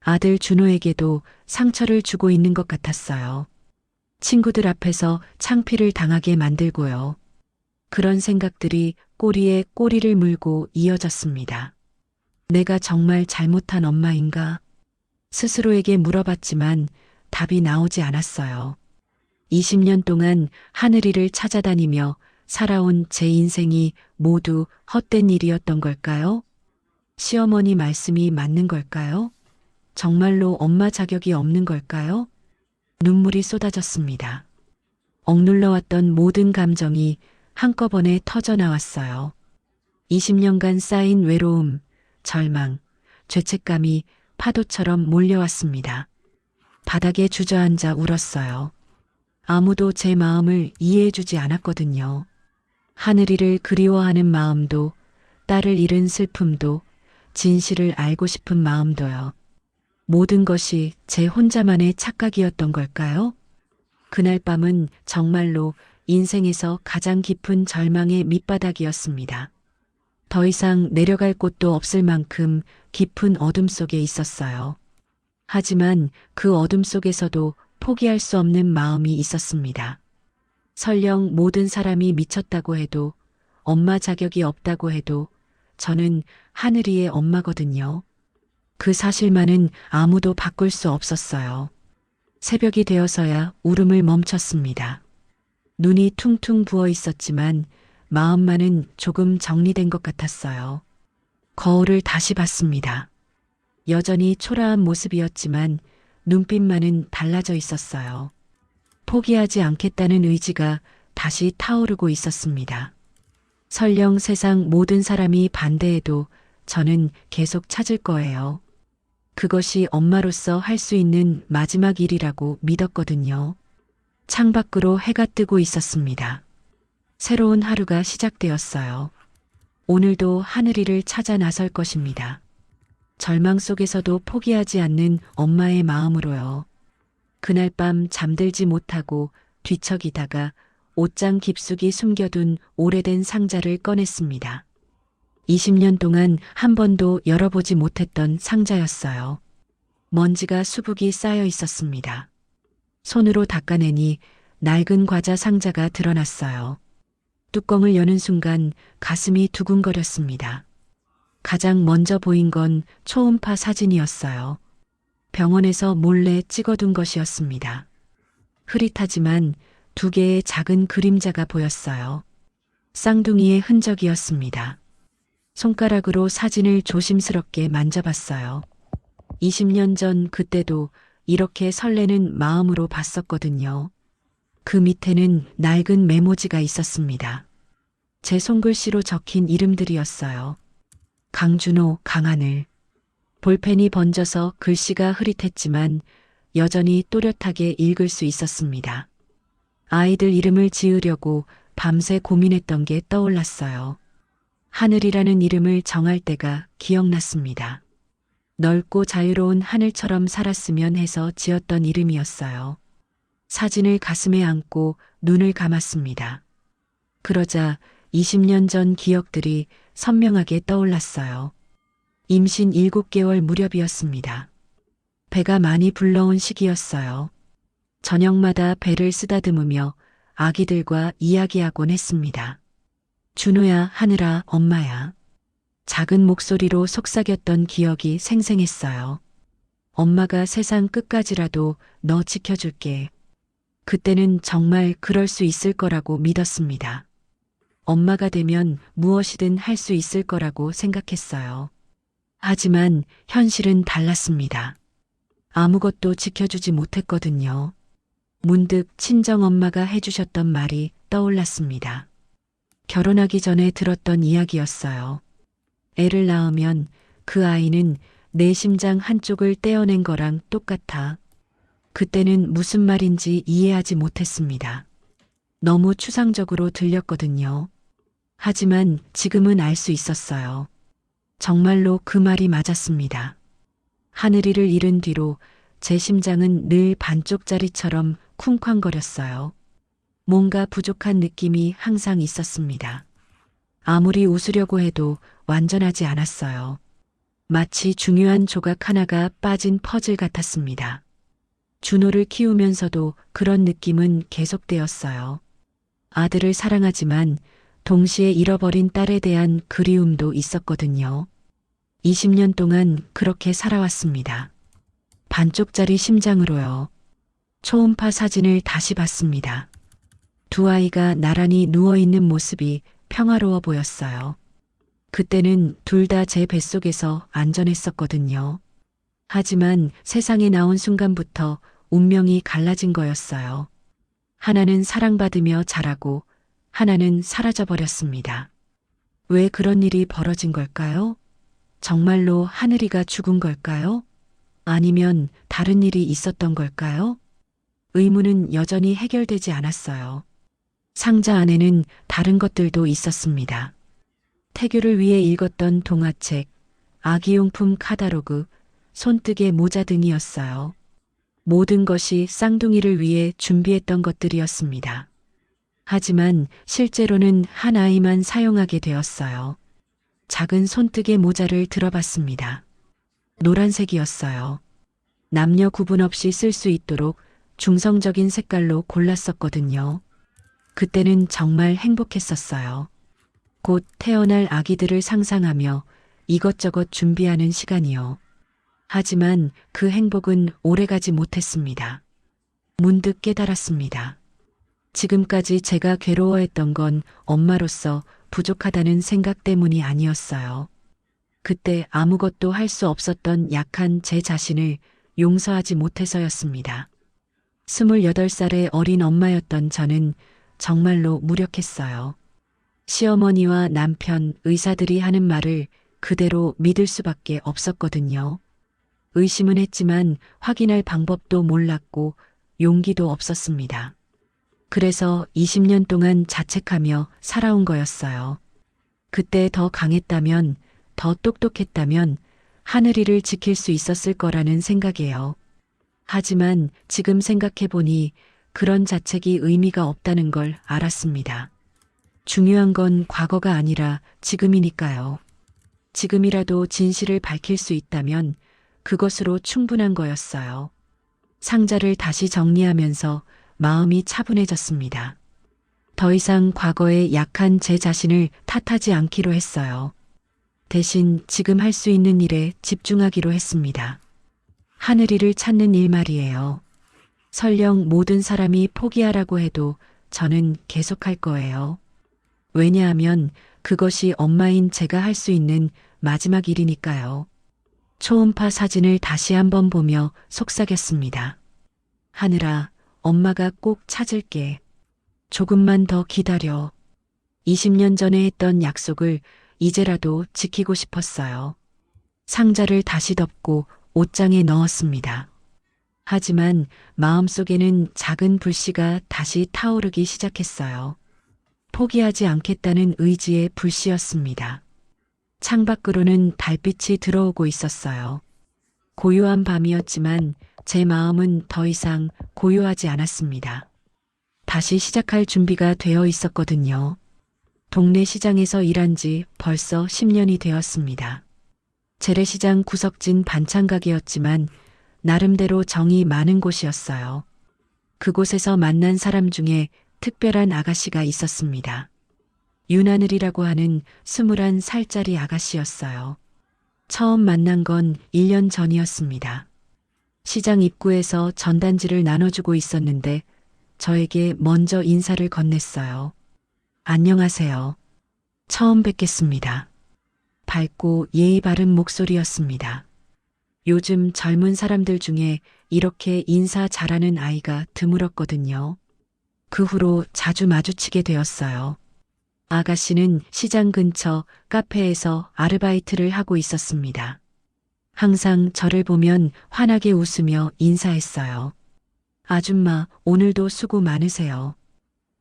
아들 준호에게도 상처를 주고 있는 것 같았어요. 친구들 앞에서 창피를 당하게 만들고요. 그런 생각들이 꼬리에 꼬리를 물고 이어졌습니다. 내가 정말 잘못한 엄마인가? 스스로에게 물어봤지만 답이 나오지 않았어요. 20년 동안 하늘이를 찾아다니며 살아온 제 인생이 모두 헛된 일이었던 걸까요? 시어머니 말씀이 맞는 걸까요? 정말로 엄마 자격이 없는 걸까요? 눈물이 쏟아졌습니다. 억눌러왔던 모든 감정이 한꺼번에 터져 나왔어요. 20년간 쌓인 외로움, 절망, 죄책감이 파도처럼 몰려왔습니다. 바닥에 주저앉아 울었어요. 아무도 제 마음을 이해해주지 않았거든요. 하늘이를 그리워하는 마음도, 딸을 잃은 슬픔도, 진실을 알고 싶은 마음도요. 모든 것이 제 혼자만의 착각이었던 걸까요? 그날 밤은 정말로 인생에서 가장 깊은 절망의 밑바닥이었습니다. 더 이상 내려갈 곳도 없을 만큼 깊은 어둠 속에 있었어요. 하지만 그 어둠 속에서도 포기할 수 없는 마음이 있었습니다. 설령 모든 사람이 미쳤다고 해도, 엄마 자격이 없다고 해도 저는 하늘이의 엄마거든요. 그 사실만은 아무도 바꿀 수 없었어요. 새벽이 되어서야 울음을 멈췄습니다. 눈이 퉁퉁 부어 있었지만 마음만은 조금 정리된 것 같았어요. 거울을 다시 봤습니다. 여전히 초라한 모습이었지만 눈빛만은 달라져 있었어요. 포기하지 않겠다는 의지가 다시 타오르고 있었습니다. 설령 세상 모든 사람이 반대해도 저는 계속 찾을 거예요. 그것이 엄마로서 할 수 있는 마지막 일이라고 믿었거든요. 창밖으로 해가 뜨고 있었습니다. 새로운 하루가 시작되었어요. 오늘도 하늘이를 찾아 나설 것입니다. 절망 속에서도 포기하지 않는 엄마의 마음으로요. 그날 밤 잠들지 못하고 뒤척이다가 옷장 깊숙이 숨겨둔 오래된 상자를 꺼냈습니다. 20년 동안 한 번도 열어보지 못했던 상자였어요. 먼지가 수북이 쌓여 있었습니다. 손으로 닦아내니 낡은 과자 상자가 드러났어요. 뚜껑을 여는 순간 가슴이 두근거렸습니다. 가장 먼저 보인 건 초음파 사진이었어요. 병원에서 몰래 찍어둔 것이었습니다. 흐릿하지만 두 개의 작은 그림자가 보였어요. 쌍둥이의 흔적이었습니다. 손가락으로 사진을 조심스럽게 만져봤어요. 20년 전 그때도 이렇게 설레는 마음으로 봤었거든요. 그 밑에는 낡은 메모지가 있었습니다. 제 손글씨로 적힌 이름들이었어요. 강준호, 강하늘. 볼펜이 번져서 글씨가 흐릿했지만 여전히 또렷하게 읽을 수 있었습니다. 아이들 이름을 지으려고 밤새 고민했던 게 떠올랐어요. 하늘이라는 이름을 정할 때가 기억났습니다. 넓고 자유로운 하늘처럼 살았으면 해서 지었던 이름이었어요. 사진을 가슴에 안고 눈을 감았습니다. 그러자 20년 전 기억들이 선명하게 떠올랐어요. 임신 7개월 무렵이었습니다. 배가 많이 불러온 시기였어요. 저녁마다 배를 쓰다듬으며 아기들과 이야기하곤 했습니다. 준호야, 하늘아, 엄마야. 작은 목소리로 속삭였던 기억이 생생했어요. 엄마가 세상 끝까지라도 너 지켜줄게. 그때는 정말 그럴 수 있을 거라고 믿었습니다. 엄마가 되면 무엇이든 할 수 있을 거라고 생각했어요. 하지만 현실은 달랐습니다. 아무것도 지켜주지 못했거든요. 문득 친정엄마가 해주셨던 말이 떠올랐습니다. 결혼하기 전에 들었던 이야기였어요. 애를 낳으면 그 아이는 내 심장 한쪽을 떼어낸 거랑 똑같아. 그때는 무슨 말인지 이해하지 못했습니다. 너무 추상적으로 들렸거든요. 하지만 지금은 알 수 있었어요. 정말로 그 말이 맞았습니다. 하늘이를 잃은 뒤로 제 심장은 늘 반쪽짜리처럼 쿵쾅거렸어요. 뭔가 부족한 느낌이 항상 있었습니다. 아무리 웃으려고 해도 완전하지 않았어요. 마치 중요한 조각 하나가 빠진 퍼즐 같았습니다. 준호를 키우면서도 그런 느낌은 계속되었어요. 아들을 사랑하지만 동시에 잃어버린 딸에 대한 그리움도 있었거든요. 20년 동안 그렇게 살아왔습니다. 반쪽짜리 심장으로요. 초음파 사진을 다시 봤습니다. 두 아이가 나란히 누워있는 모습이 평화로워 보였어요. 그때는 둘 다 제 뱃속에서 안전했었거든요. 하지만 세상에 나온 순간부터 운명이 갈라진 거였어요. 하나는 사랑받으며 자라고 하나는 사라져버렸습니다. 왜 그런 일이 벌어진 걸까요? 정말로 하늘이가 죽은 걸까요? 아니면 다른 일이 있었던 걸까요? 의문은 여전히 해결되지 않았어요. 상자 안에는 다른 것들도 있었습니다. 태교를 위해 읽었던 동화책, 아기용품 카다로그, 손뜨개 모자 등이었어요. 모든 것이 쌍둥이를 위해 준비했던 것들이었습니다. 하지만 실제로는 한 아이만 사용하게 되었어요. 작은 손뜨개 모자를 들어봤습니다. 노란색이었어요. 남녀 구분 없이 쓸 수 있도록 중성적인 색깔로 골랐었거든요. 그때는 정말 행복했었어요. 곧 태어날 아기들을 상상하며 이것저것 준비하는 시간이요. 하지만 그 행복은 오래가지 못했습니다. 문득 깨달았습니다. 지금까지 제가 괴로워했던 건 엄마로서 부족하다는 생각 때문이 아니었어요. 그때 아무것도 할 수 없었던 약한 제 자신을 용서하지 못해서였습니다. 28살의 어린 엄마였던 저는 정말로 무력했어요. 시어머니와 남편, 의사들이 하는 말을 그대로 믿을 수밖에 없었거든요. 의심은 했지만 확인할 방법도 몰랐고 용기도 없었습니다. 그래서 20년 동안 자책하며 살아온 거였어요. 그때 더 강했다면, 더 똑똑했다면 하늘이를 지킬 수 있었을 거라는 생각이에요. 하지만 지금 생각해보니 그런 자책이 의미가 없다는 걸 알았습니다. 중요한 건 과거가 아니라 지금이니까요. 지금이라도 진실을 밝힐 수 있다면 그것으로 충분한 거였어요. 상자를 다시 정리하면서 마음이 차분해졌습니다. 더 이상 과거의 약한 제 자신을 탓하지 않기로 했어요. 대신 지금 할 수 있는 일에 집중하기로 했습니다. 하늘이를 찾는 일 말이에요. 설령 모든 사람이 포기하라고 해도 저는 계속할 거예요. 왜냐하면 그것이 엄마인 제가 할 수 있는 마지막 일이니까요. 초음파 사진을 다시 한번 보며 속삭였습니다. 하늘아, 엄마가 꼭 찾을게. 조금만 더 기다려. 20년 전에 했던 약속을 이제라도 지키고 싶었어요. 상자를 다시 덮고 옷장에 넣었습니다. 하지만 마음속에는 작은 불씨가 다시 타오르기 시작했어요. 포기하지 않겠다는 의지의 불씨였습니다. 창밖으로는 달빛이 들어오고 있었어요. 고요한 밤이었지만 제 마음은 더 이상 고요하지 않았습니다. 다시 시작할 준비가 되어 있었거든요. 동네 시장에서 일한 지 벌써 10년이 되었습니다. 재래시장 구석진 반찬 가게였지만 나름대로 정이 많은 곳이었어요. 그곳에서 만난 사람 중에 특별한 아가씨가 있었습니다. 윤하늘이라고 하는 21살짜리 아가씨였어요. 처음 만난 건 1년 전이었습니다. 시장 입구에서 전단지를 나눠주고 있었는데 저에게 먼저 인사를 건넸어요. 안녕하세요. 처음 뵙겠습니다. 밝고 예의 바른 목소리였습니다. 요즘 젊은 사람들 중에 이렇게 인사 잘하는 아이가 드물었거든요. 그 후로 자주 마주치게 되었어요. 아가씨는 시장 근처 카페에서 아르바이트를 하고 있었습니다. 항상 저를 보면 환하게 웃으며 인사했어요. 아줌마, 오늘도 수고 많으세요.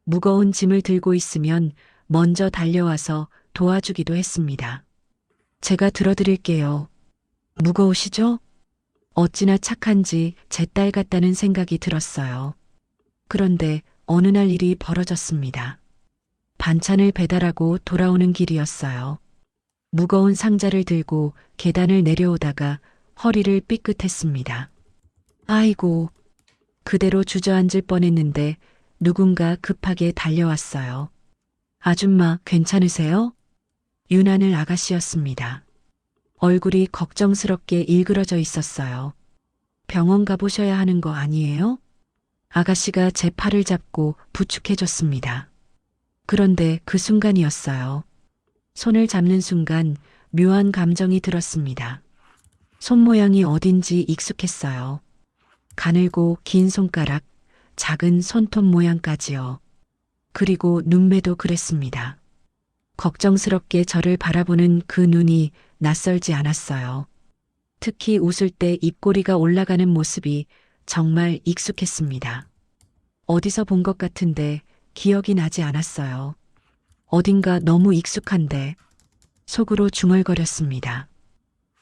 무거운 짐을 들고 있으면 먼저 달려와서 도와주기도 했습니다. 제가 들어드릴게요. 무거우시죠? 어찌나 착한지 제 딸 같다는 생각이 들었어요. 그런데 어느 날 일이 벌어졌습니다. 반찬을 배달하고 돌아오는 길이었어요. 무거운 상자를 들고 계단을 내려오다가 허리를 삐끗했습니다. 아이고, 그대로 주저앉을 뻔했는데 누군가 급하게 달려왔어요. 아줌마, 괜찮으세요? 유난을 아가씨였습니다. 얼굴이 걱정스럽게 일그러져 있었어요. 병원 가보셔야 하는 거 아니에요? 아가씨가 제 팔을 잡고 부축해줬습니다. 그런데 그 순간이었어요. 손을 잡는 순간 묘한 감정이 들었습니다. 손 모양이 어딘지 익숙했어요. 가늘고 긴 손가락, 작은 손톱 모양까지요. 그리고 눈매도 그랬습니다. 걱정스럽게 저를 바라보는 그 눈이 낯설지 않았어요. 특히 웃을 때 입꼬리가 올라가는 모습이 정말 익숙했습니다. 어디서 본 것 같은데 기억이 나지 않았어요. 어딘가 너무 익숙한데 속으로 중얼거렸습니다.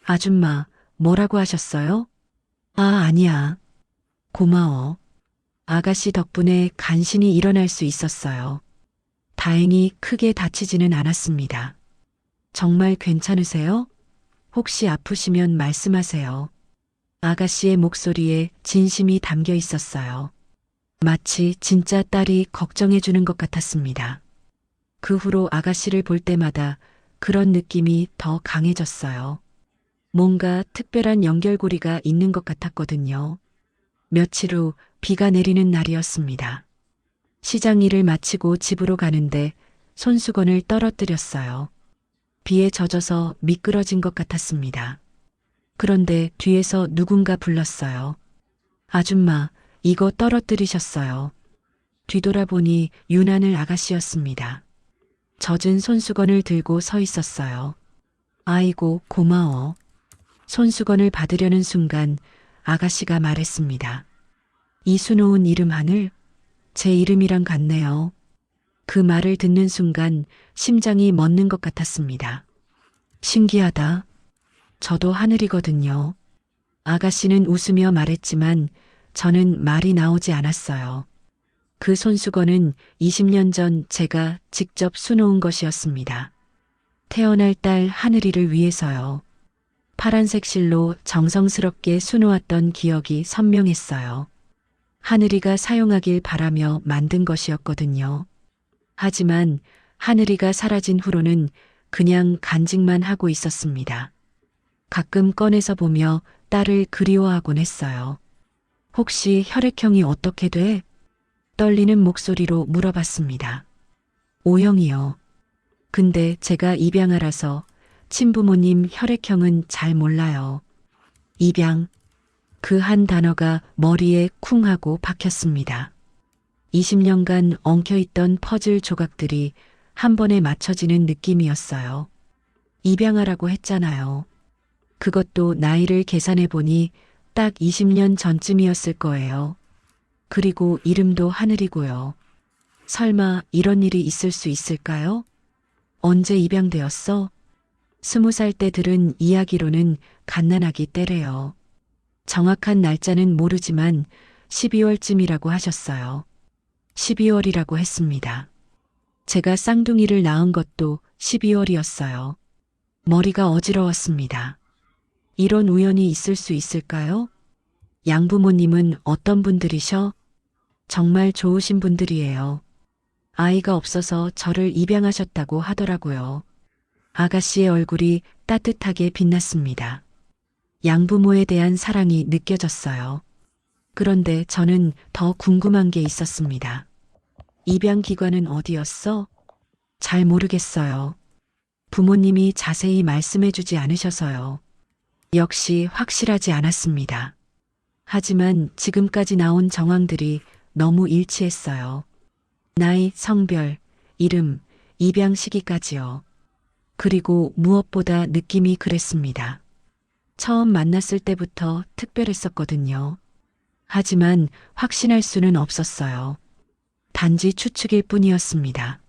아줌마, 뭐라고 하셨어요? 아, 아니야. 고마워. 아가씨 덕분에 간신히 일어날 수 있었어요. 다행히 크게 다치지는 않았습니다. 정말 괜찮으세요? 혹시 아프시면 말씀하세요. 아가씨의 목소리에 진심이 담겨 있었어요. 마치 진짜 딸이 걱정해주는 것 같았습니다. 그 후로 아가씨를 볼 때마다 그런 느낌이 더 강해졌어요. 뭔가 특별한 연결고리가 있는 것 같았거든요. 며칠 후 비가 내리는 날이었습니다. 시장 일을 마치고 집으로 가는데 손수건을 떨어뜨렸어요. 비에 젖어서 미끄러진 것 같았습니다. 그런데 뒤에서 누군가 불렀어요. 아줌마, 이거 떨어뜨리셨어요. 뒤돌아보니 유난을 아가씨였습니다. 젖은 손수건을 들고 서 있었어요. 아이고, 고마워. 손수건을 받으려는 순간 아가씨가 말했습니다. 이 수놓은 이름 하늘? 제 이름이랑 같네요. 그 말을 듣는 순간 심장이 멎는 것 같았습니다. 신기하다. 저도 하늘이거든요. 아가씨는 웃으며 말했지만 저는 말이 나오지 않았어요. 그 손수건은 20년 전 제가 직접 수놓은 것이었습니다. 태어날 딸 하늘이를 위해서요. 파란색 실로 정성스럽게 수놓았던 기억이 선명했어요. 하늘이가 사용하길 바라며 만든 것이었거든요. 하지만 하늘이가 사라진 후로는 그냥 간직만 하고 있었습니다. 가끔 꺼내서 보며 딸을 그리워하곤 했어요. 혹시 혈액형이 어떻게 돼? 떨리는 목소리로 물어봤습니다. O형이요. 근데 제가 입양아라서 친부모님 혈액형은 잘 몰라요. 입양. 그 한 단어가 머리에 쿵 하고 박혔습니다. 20년간 엉켜있던 퍼즐 조각들이 한 번에 맞춰지는 느낌이었어요. 입양아라고 했잖아요. 그것도 나이를 계산해보니 딱 20년 전쯤이었을 거예요. 그리고 이름도 하늘이고요. 설마 이런 일이 있을 수 있을까요? 언제 입양되었어? 20살 때 들은 이야기로는 갓난아기 때래요. 정확한 날짜는 모르지만 12월쯤이라고 하셨어요. 12월이라고 했습니다. 제가 쌍둥이를 낳은 것도 12월이었어요. 머리가 어지러웠습니다. 이런 우연이 있을 수 있을까요? 양부모님은 어떤 분들이셔? 정말 좋으신 분들이에요. 아이가 없어서 저를 입양하셨다고 하더라고요. 아가씨의 얼굴이 따뜻하게 빛났습니다. 양부모에 대한 사랑이 느껴졌어요. 그런데 저는 더 궁금한 게 있었습니다. 입양 기관은 어디였어? 잘 모르겠어요. 부모님이 자세히 말씀해주지 않으셔서요. 역시 확실하지 않았습니다. 하지만 지금까지 나온 정황들이 너무 일치했어요. 나이, 성별, 이름, 입양 시기까지요. 그리고 무엇보다 느낌이 그랬습니다. 처음 만났을 때부터 특별했었거든요. 하지만 확신할 수는 없었어요. 단지 추측일 뿐이었습니다.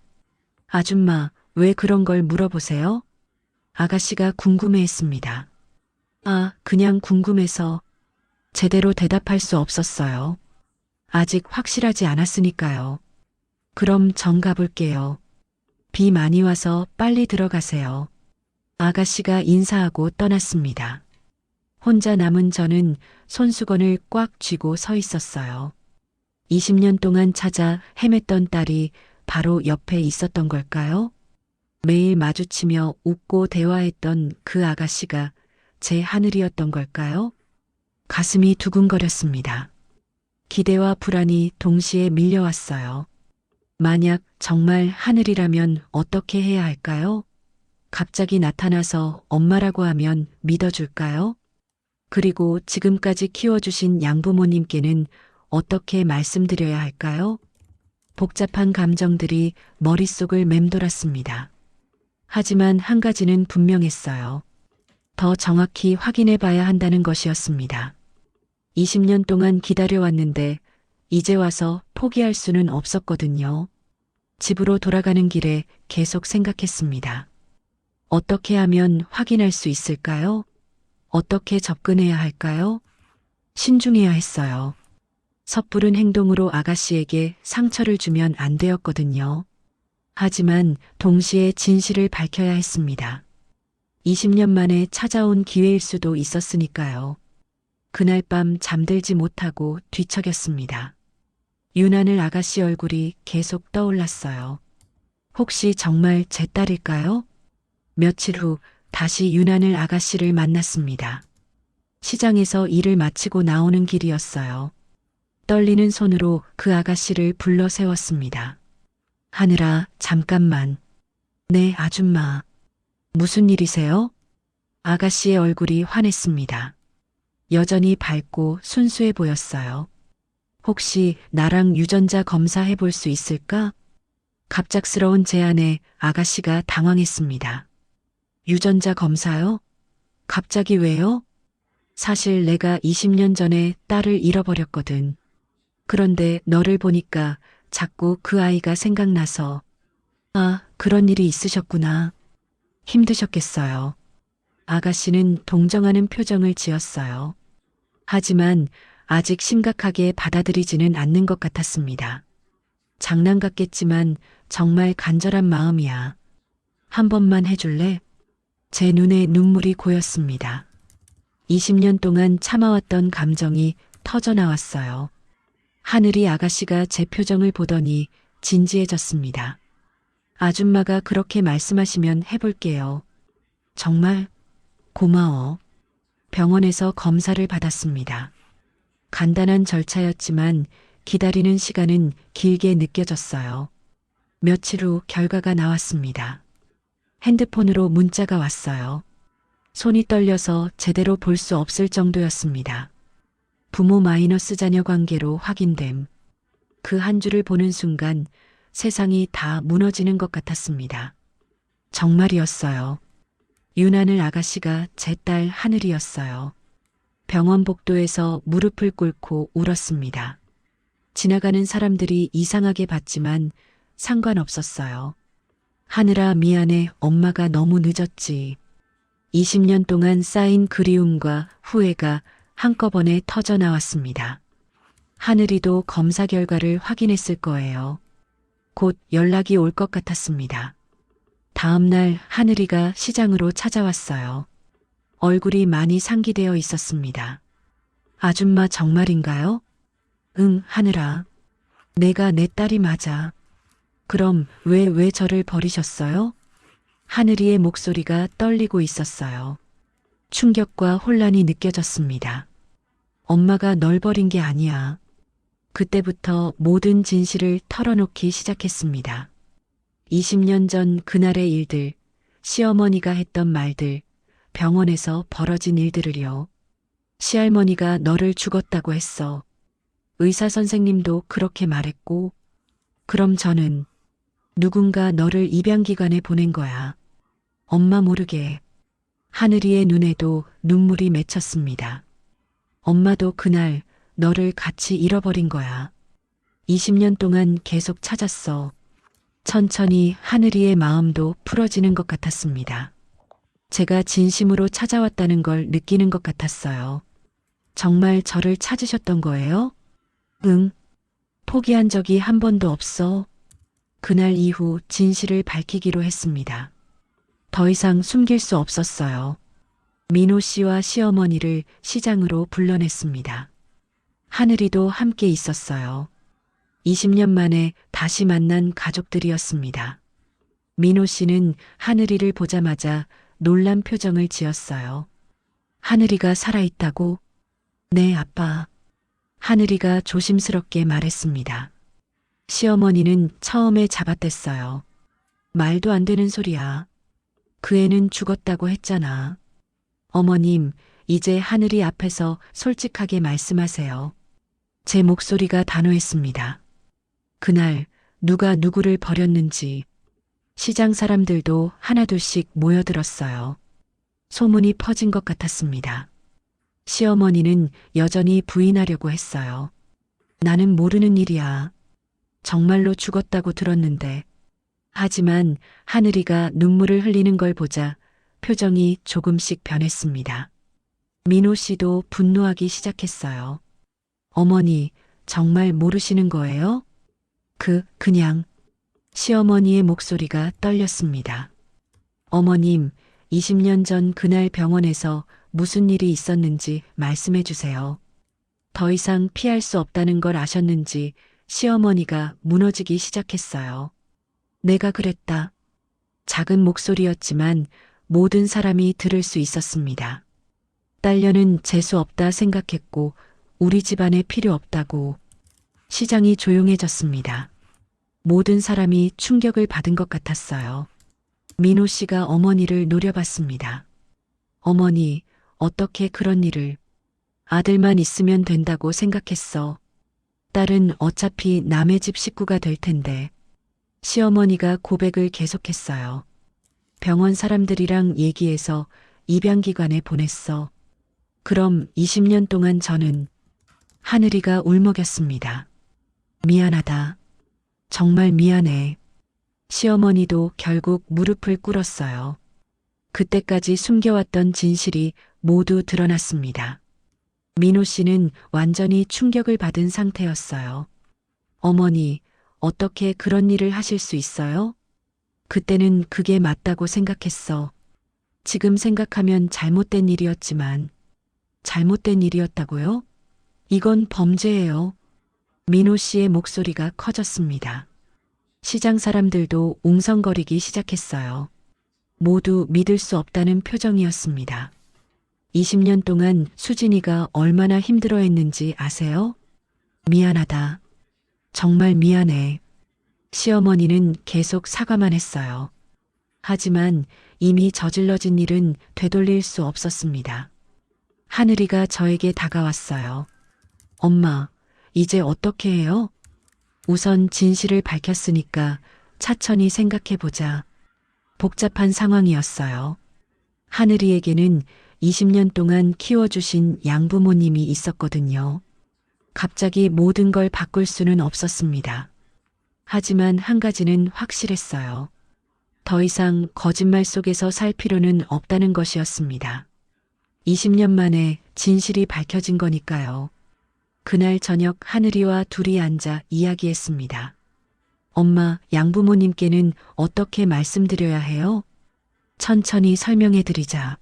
아줌마, 왜 그런 걸 물어보세요? 아가씨가 궁금해했습니다. 아, 그냥 궁금해서 제대로 대답할 수 없었어요. 아직 확실하지 않았으니까요. 그럼 전 가볼게요. 비 많이 와서 빨리 들어가세요. 아가씨가 인사하고 떠났습니다. 혼자 남은 저는 손수건을 꽉 쥐고 서 있었어요. 20년 동안 찾아 헤맸던 딸이 바로 옆에 있었던 걸까요? 매일 마주치며 웃고 대화했던 그 아가씨가 제 하늘이었던 걸까요? 가슴이 두근거렸습니다. 기대와 불안이 동시에 밀려왔어요. 만약 정말 하늘이라면 어떻게 해야 할까요? 갑자기 나타나서 엄마라고 하면 믿어줄까요? 그리고 지금까지 키워주신 양부모님께는 어떻게 말씀드려야 할까요? 복잡한 감정들이 머릿속을 맴돌았습니다. 하지만 한 가지는 분명했어요. 더 정확히 확인해 봐야 한다는 것이었습니다. 20년 동안 기다려왔는데 이제 와서 포기할 수는 없었거든요. 집으로 돌아가는 길에 계속 생각했습니다. 어떻게 하면 확인할 수 있을까요? 어떻게 접근해야 할까요? 신중해야 했어요. 섣부른 행동으로 아가씨에게 상처를 주면 안 되었거든요. 하지만 동시에 진실을 밝혀야 했습니다. 20년 만에 찾아온 기회일 수도 있었으니까요. 그날 밤 잠들지 못하고 뒤척였습니다. 유난을 아가씨 얼굴이 계속 떠올랐어요. 혹시 정말 제 딸일까요? 며칠 후 다시 유난을 아가씨를 만났습니다. 시장에서 일을 마치고 나오는 길이었어요. 떨리는 손으로 그 아가씨를 불러 세웠습니다. 하늘아, 잠깐만. 네, 아줌마. 무슨 일이세요? 아가씨의 얼굴이 환했습니다. 여전히 밝고 순수해 보였어요. 혹시 나랑 유전자 검사해 볼 수 있을까? 갑작스러운 제안에 아가씨가 당황했습니다. 유전자 검사요? 갑자기 왜요? 사실 내가 20년 전에 딸을 잃어버렸거든. 그런데 너를 보니까 자꾸 그 아이가 생각나서. 아, 그런 일이 있으셨구나. 힘드셨겠어요. 아가씨는 동정하는 표정을 지었어요. 하지만 아직 심각하게 받아들이지는 않는 것 같았습니다. 장난 같겠지만 정말 간절한 마음이야. 한 번만 해줄래? 제 눈에 눈물이 고였습니다. 20년 동안 참아왔던 감정이 터져나왔어요. 하늘이 아가씨가 제 표정을 보더니 진지해졌습니다. 아줌마가 그렇게 말씀하시면 해볼게요. 정말 고마워. 병원에서 검사를 받았습니다. 간단한 절차였지만 기다리는 시간은 길게 느껴졌어요. 며칠 후 결과가 나왔습니다. 핸드폰으로 문자가 왔어요. 손이 떨려서 제대로 볼 수 없을 정도였습니다. 부모 마이너스 자녀 관계로 확인됨. 그 한 줄을 보는 순간 세상이 다 무너지는 것 같았습니다. 정말이었어요. 유난을 아가씨가 제 딸 하늘이었어요. 병원 복도에서 무릎을 꿇고 울었습니다. 지나가는 사람들이 이상하게 봤지만 상관없었어요. 하늘아, 미안해. 엄마가 너무 늦었지. 20년 동안 쌓인 그리움과 후회가 한꺼번에 터져 나왔습니다. 하늘이도 검사 결과를 확인했을 거예요. 곧 연락이 올 것 같았습니다. 다음 날 하늘이가 시장으로 찾아왔어요. 얼굴이 많이 상기되어 있었습니다. 아줌마 정말인가요? 응, 하늘아. 내가 내 딸이 맞아. 그럼 왜 저를 버리셨어요? 하늘이의 목소리가 떨리고 있었어요. 충격과 혼란이 느껴졌습니다. 엄마가 널 버린 게 아니야. 그때부터 모든 진실을 털어놓기 시작했습니다. 20년 전 그날의 일들, 시어머니가 했던 말들, 병원에서 벌어진 일들을요. 시할머니가 너를 죽었다고 했어. 의사 선생님도 그렇게 말했고, 그럼 저는 누군가 너를 입양기관에 보낸 거야. 엄마 모르게. 하늘이의 눈에도 눈물이 맺혔습니다. 엄마도 그날 너를 같이 잃어버린 거야. 20년 동안 계속 찾았어. 천천히 하늘이의 마음도 풀어지는 것 같았습니다. 제가 진심으로 찾아왔다는 걸 느끼는 것 같았어요. 정말 저를 찾으셨던 거예요? 응. 포기한 적이 한 번도 없어. 그날 이후 진실을 밝히기로 했습니다. 더 이상 숨길 수 없었어요. 민호 씨와 시어머니를 시장으로 불러냈습니다. 하늘이도 함께 있었어요. 20년 만에 다시 만난 가족들이었습니다. 민호 씨는 하늘이를 보자마자 놀란 표정을 지었어요. 하늘이가 살아있다고? 네, 아빠. 하늘이가 조심스럽게 말했습니다. 시어머니는 처음에 잡아댔어요. 말도 안 되는 소리야. 그 애는 죽었다고 했잖아. 어머님, 이제 하늘이 앞에서 솔직하게 말씀하세요. 제 목소리가 단호했습니다. 그날 누가 누구를 버렸는지 시장 사람들도 하나둘씩 모여들었어요. 소문이 퍼진 것 같았습니다. 시어머니는 여전히 부인하려고 했어요. 나는 모르는 일이야. 정말로 죽었다고 들었는데. 하지만 하늘이가 눈물을 흘리는 걸 보자 표정이 조금씩 변했습니다. 민호 씨도 분노하기 시작했어요. 어머니, 정말 모르시는 거예요? 그냥. 시어머니의 목소리가 떨렸습니다. 어머님, 20년 전 그날 병원에서 무슨 일이 있었는지 말씀해 주세요. 더 이상 피할 수 없다는 걸 아셨는지 시어머니가 무너지기 시작했어요. 내가 그랬다. 작은 목소리였지만 모든 사람이 들을 수 있었습니다. 딸려는 재수 없다 생각했고 우리 집안에 필요 없다고. 시장이 조용해졌습니다. 모든 사람이 충격을 받은 것 같았어요. 민호 씨가 어머니를 노려봤습니다. 어머니, 어떻게 그런 일을. 아들만 있으면 된다고 생각했어. 딸은 어차피 남의 집 식구가 될 텐데. 시어머니가 고백을 계속했어요. 병원 사람들이랑 얘기해서 입양기관에 보냈어. 그럼 20년 동안 저는. 하늘이가 울먹였습니다. 미안하다. 정말 미안해. 시어머니도 결국 무릎을 꿇었어요. 그때까지 숨겨왔던 진실이 모두 드러났습니다. 민호 씨는 완전히 충격을 받은 상태였어요. 어머니, 어떻게 그런 일을 하실 수 있어요? 그때는 그게 맞다고 생각했어. 지금 생각하면 잘못된 일이었지만. 잘못된 일이었다고요? 이건 범죄예요. 민호 씨의 목소리가 커졌습니다. 시장 사람들도 웅성거리기 시작했어요. 모두 믿을 수 없다는 표정이었습니다. 20년 동안 수진이가 얼마나 힘들어했는지 아세요? 미안하다. 정말 미안해. 시어머니는 계속 사과만 했어요. 하지만 이미 저질러진 일은 되돌릴 수 없었습니다. 하늘이가 저에게 다가왔어요. 엄마, 이제 어떻게 해요? 우선 진실을 밝혔으니까 차천히 생각해보자. 복잡한 상황이었어요. 하늘이에게는 20년 동안 키워주신 양부모님이 있었거든요. 갑자기 모든 걸 바꿀 수는 없었습니다. 하지만 한 가지는 확실했어요. 더 이상 거짓말 속에서 살 필요는 없다는 것이었습니다. 20년 만에 진실이 밝혀진 거니까요. 그날 저녁 하늘이와 둘이 앉아 이야기했습니다. 엄마, 양부모님께는 어떻게 말씀드려야 해요? 천천히 설명해 드리자.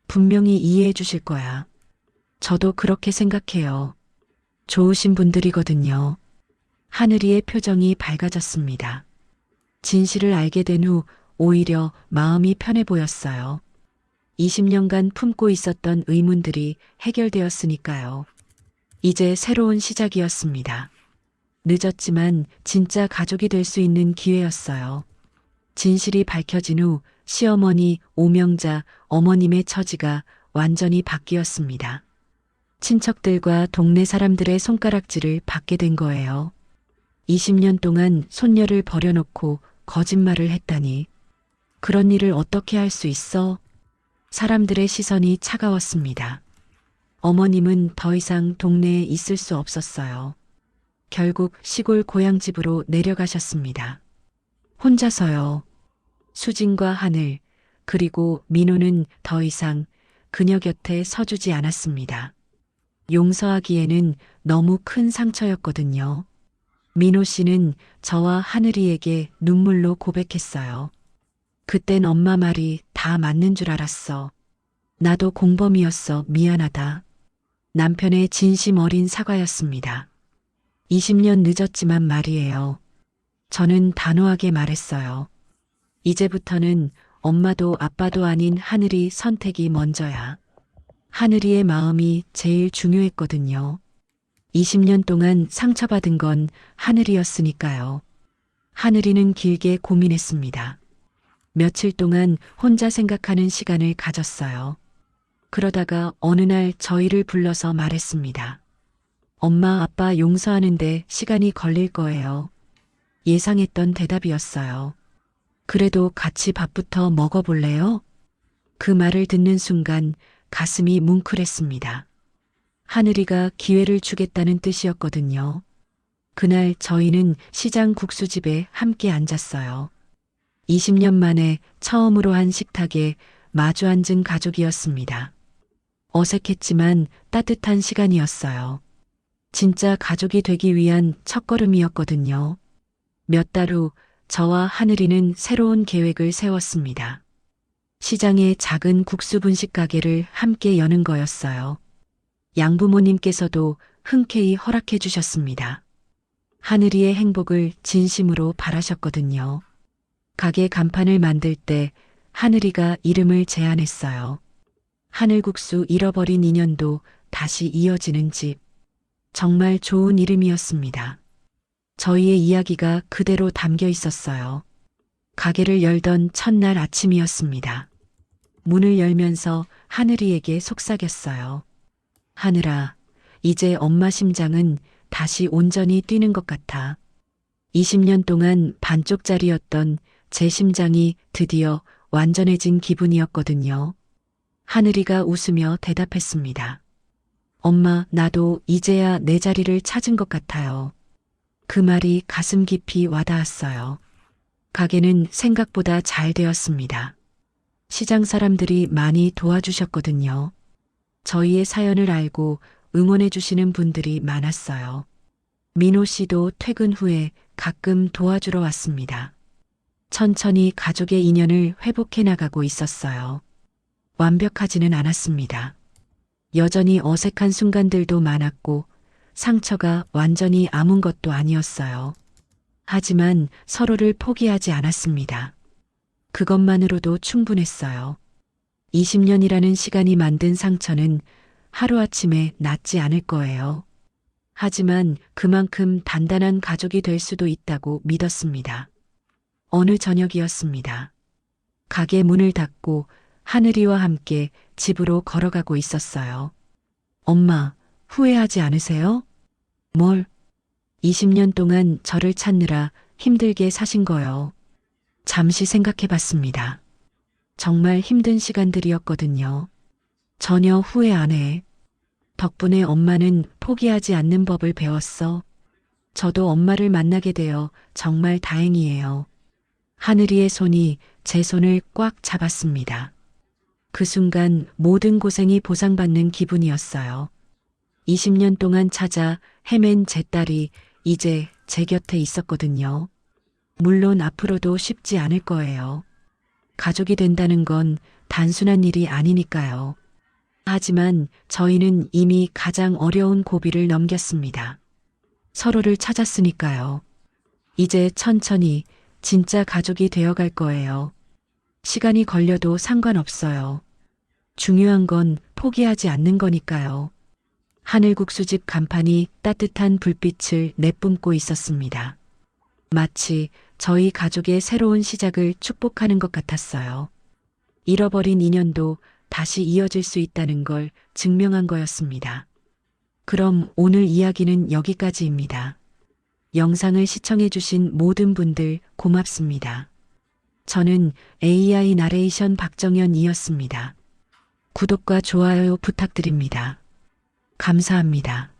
분명히 이해해 주실 거야. 저도 그렇게 생각해요. 좋으신 분들이거든요. 하늘이의 표정이 밝아졌습니다. 진실을 알게 된 후 오히려 마음이 편해 보였어요. 20년간 품고 있었던 의문들이 해결되었으니까요. 이제 새로운 시작이었습니다. 늦었지만 진짜 가족이 될 수 있는 기회였어요. 진실이 밝혀진 후 시어머니, 오명자, 어머님의 처지가 완전히 바뀌었습니다. 친척들과 동네 사람들의 손가락질을 받게 된 거예요. 20년 동안 손녀를 버려놓고 거짓말을 했다니. 그런 일을 어떻게 할 수 있어? 사람들의 시선이 차가웠습니다. 어머님은 더 이상 동네에 있을 수 없었어요. 결국 시골 고향집으로 내려가셨습니다. 혼자서요. 수진과 하늘, 그리고 민호는 더 이상 그녀 곁에 서주지 않았습니다. 용서하기에는 너무 큰 상처였거든요. 민호 씨는 저와 하늘이에게 눈물로 고백했어요. 그땐 엄마 말이 다 맞는 줄 알았어. 나도 공범이었어. 미안하다. 남편의 진심 어린 사과였습니다. 20년 늦었지만 말이에요. 저는 단호하게 말했어요. 이제부터는 엄마도 아빠도 아닌 하늘이 선택이 먼저야. 하늘이의 마음이 제일 중요했거든요. 20년 동안 상처받은 건 하늘이었으니까요. 하늘이는 길게 고민했습니다. 며칠 동안 혼자 생각하는 시간을 가졌어요. 그러다가 어느 날 저희를 불러서 말했습니다. 엄마, 아빠 용서하는데 시간이 걸릴 거예요. 예상했던 대답이었어요. 그래도 같이 밥부터 먹어볼래요? 그 말을 듣는 순간 가슴이 뭉클했습니다. 하늘이가 기회를 주겠다는 뜻이었거든요. 그날 저희는 시장 국수집에 함께 앉았어요. 20년 만에 처음으로 한 식탁에 마주 앉은 가족이었습니다. 어색했지만 따뜻한 시간이었어요. 진짜 가족이 되기 위한 첫걸음이었거든요. 몇 달 후 저와 하늘이는 새로운 계획을 세웠습니다. 시장에 작은 국수 분식 가게를 함께 여는 거였어요. 양부모님께서도 흔쾌히 허락해 주셨습니다. 하늘이의 행복을 진심으로 바라셨거든요. 가게 간판을 만들 때 하늘이가 이름을 제안했어요. 하늘국수 잃어버린 인연도 다시 이어지는 집. 정말 좋은 이름이었습니다. 저희의 이야기가 그대로 담겨 있었어요. 가게를 열던 첫날 아침이었습니다. 문을 열면서 하늘이에게 속삭였어요. 하늘아, 이제 엄마 심장은 다시 온전히 뛰는 것 같아. 20년 동안 반쪽짜리였던 제 심장이 드디어 완전해진 기분이었거든요. 하늘이가 웃으며 대답했습니다. 엄마, 나도 이제야 내 자리를 찾은 것 같아요. 그 말이 가슴 깊이 와닿았어요. 가게는 생각보다 잘 되었습니다. 시장 사람들이 많이 도와주셨거든요. 저희의 사연을 알고 응원해 주시는 분들이 많았어요. 민호 씨도 퇴근 후에 가끔 도와주러 왔습니다. 천천히 가족의 인연을 회복해 나가고 있었어요. 완벽하지는 않았습니다. 여전히 어색한 순간들도 많았고 상처가 완전히 아문 것도 아니었어요. 하지만 서로를 포기하지 않았습니다. 그것만으로도 충분했어요. 20년이라는 시간이 만든 상처는 하루아침에 낫지 않을 거예요. 하지만 그만큼 단단한 가족이 될 수도 있다고 믿었습니다. 어느 저녁이었습니다. 가게 문을 닫고 하늘이와 함께 집으로 걸어가고 있었어요. 엄마, 후회하지 않으세요? 뭘? 20년 동안 저를 찾느라 힘들게 사신 거요. 잠시 생각해 봤습니다. 정말 힘든 시간들이었거든요. 전혀 후회 안 해. 덕분에 엄마는 포기하지 않는 법을 배웠어. 저도 엄마를 만나게 되어 정말 다행이에요. 하늘이의 손이 제 손을 꽉 잡았습니다. 그 순간 모든 고생이 보상받는 기분이었어요. 20년 동안 찾아 헤맨 제 딸이 이제 제 곁에 있었거든요. 물론 앞으로도 쉽지 않을 거예요. 가족이 된다는 건 단순한 일이 아니니까요. 하지만 저희는 이미 가장 어려운 고비를 넘겼습니다. 서로를 찾았으니까요. 이제 천천히 진짜 가족이 되어갈 거예요. 시간이 걸려도 상관없어요. 중요한 건 포기하지 않는 거니까요. 하늘국수집 간판이 따뜻한 불빛을 내뿜고 있었습니다. 마치 저희 가족의 새로운 시작을 축복하는 것 같았어요. 잃어버린 인연도 다시 이어질 수 있다는 걸 증명한 거였습니다. 그럼 오늘 이야기는 여기까지입니다. 영상을 시청해주신 모든 분들 고맙습니다. 저는 AI 나레이션 박정현이었습니다. 구독과 좋아요 부탁드립니다. 감사합니다.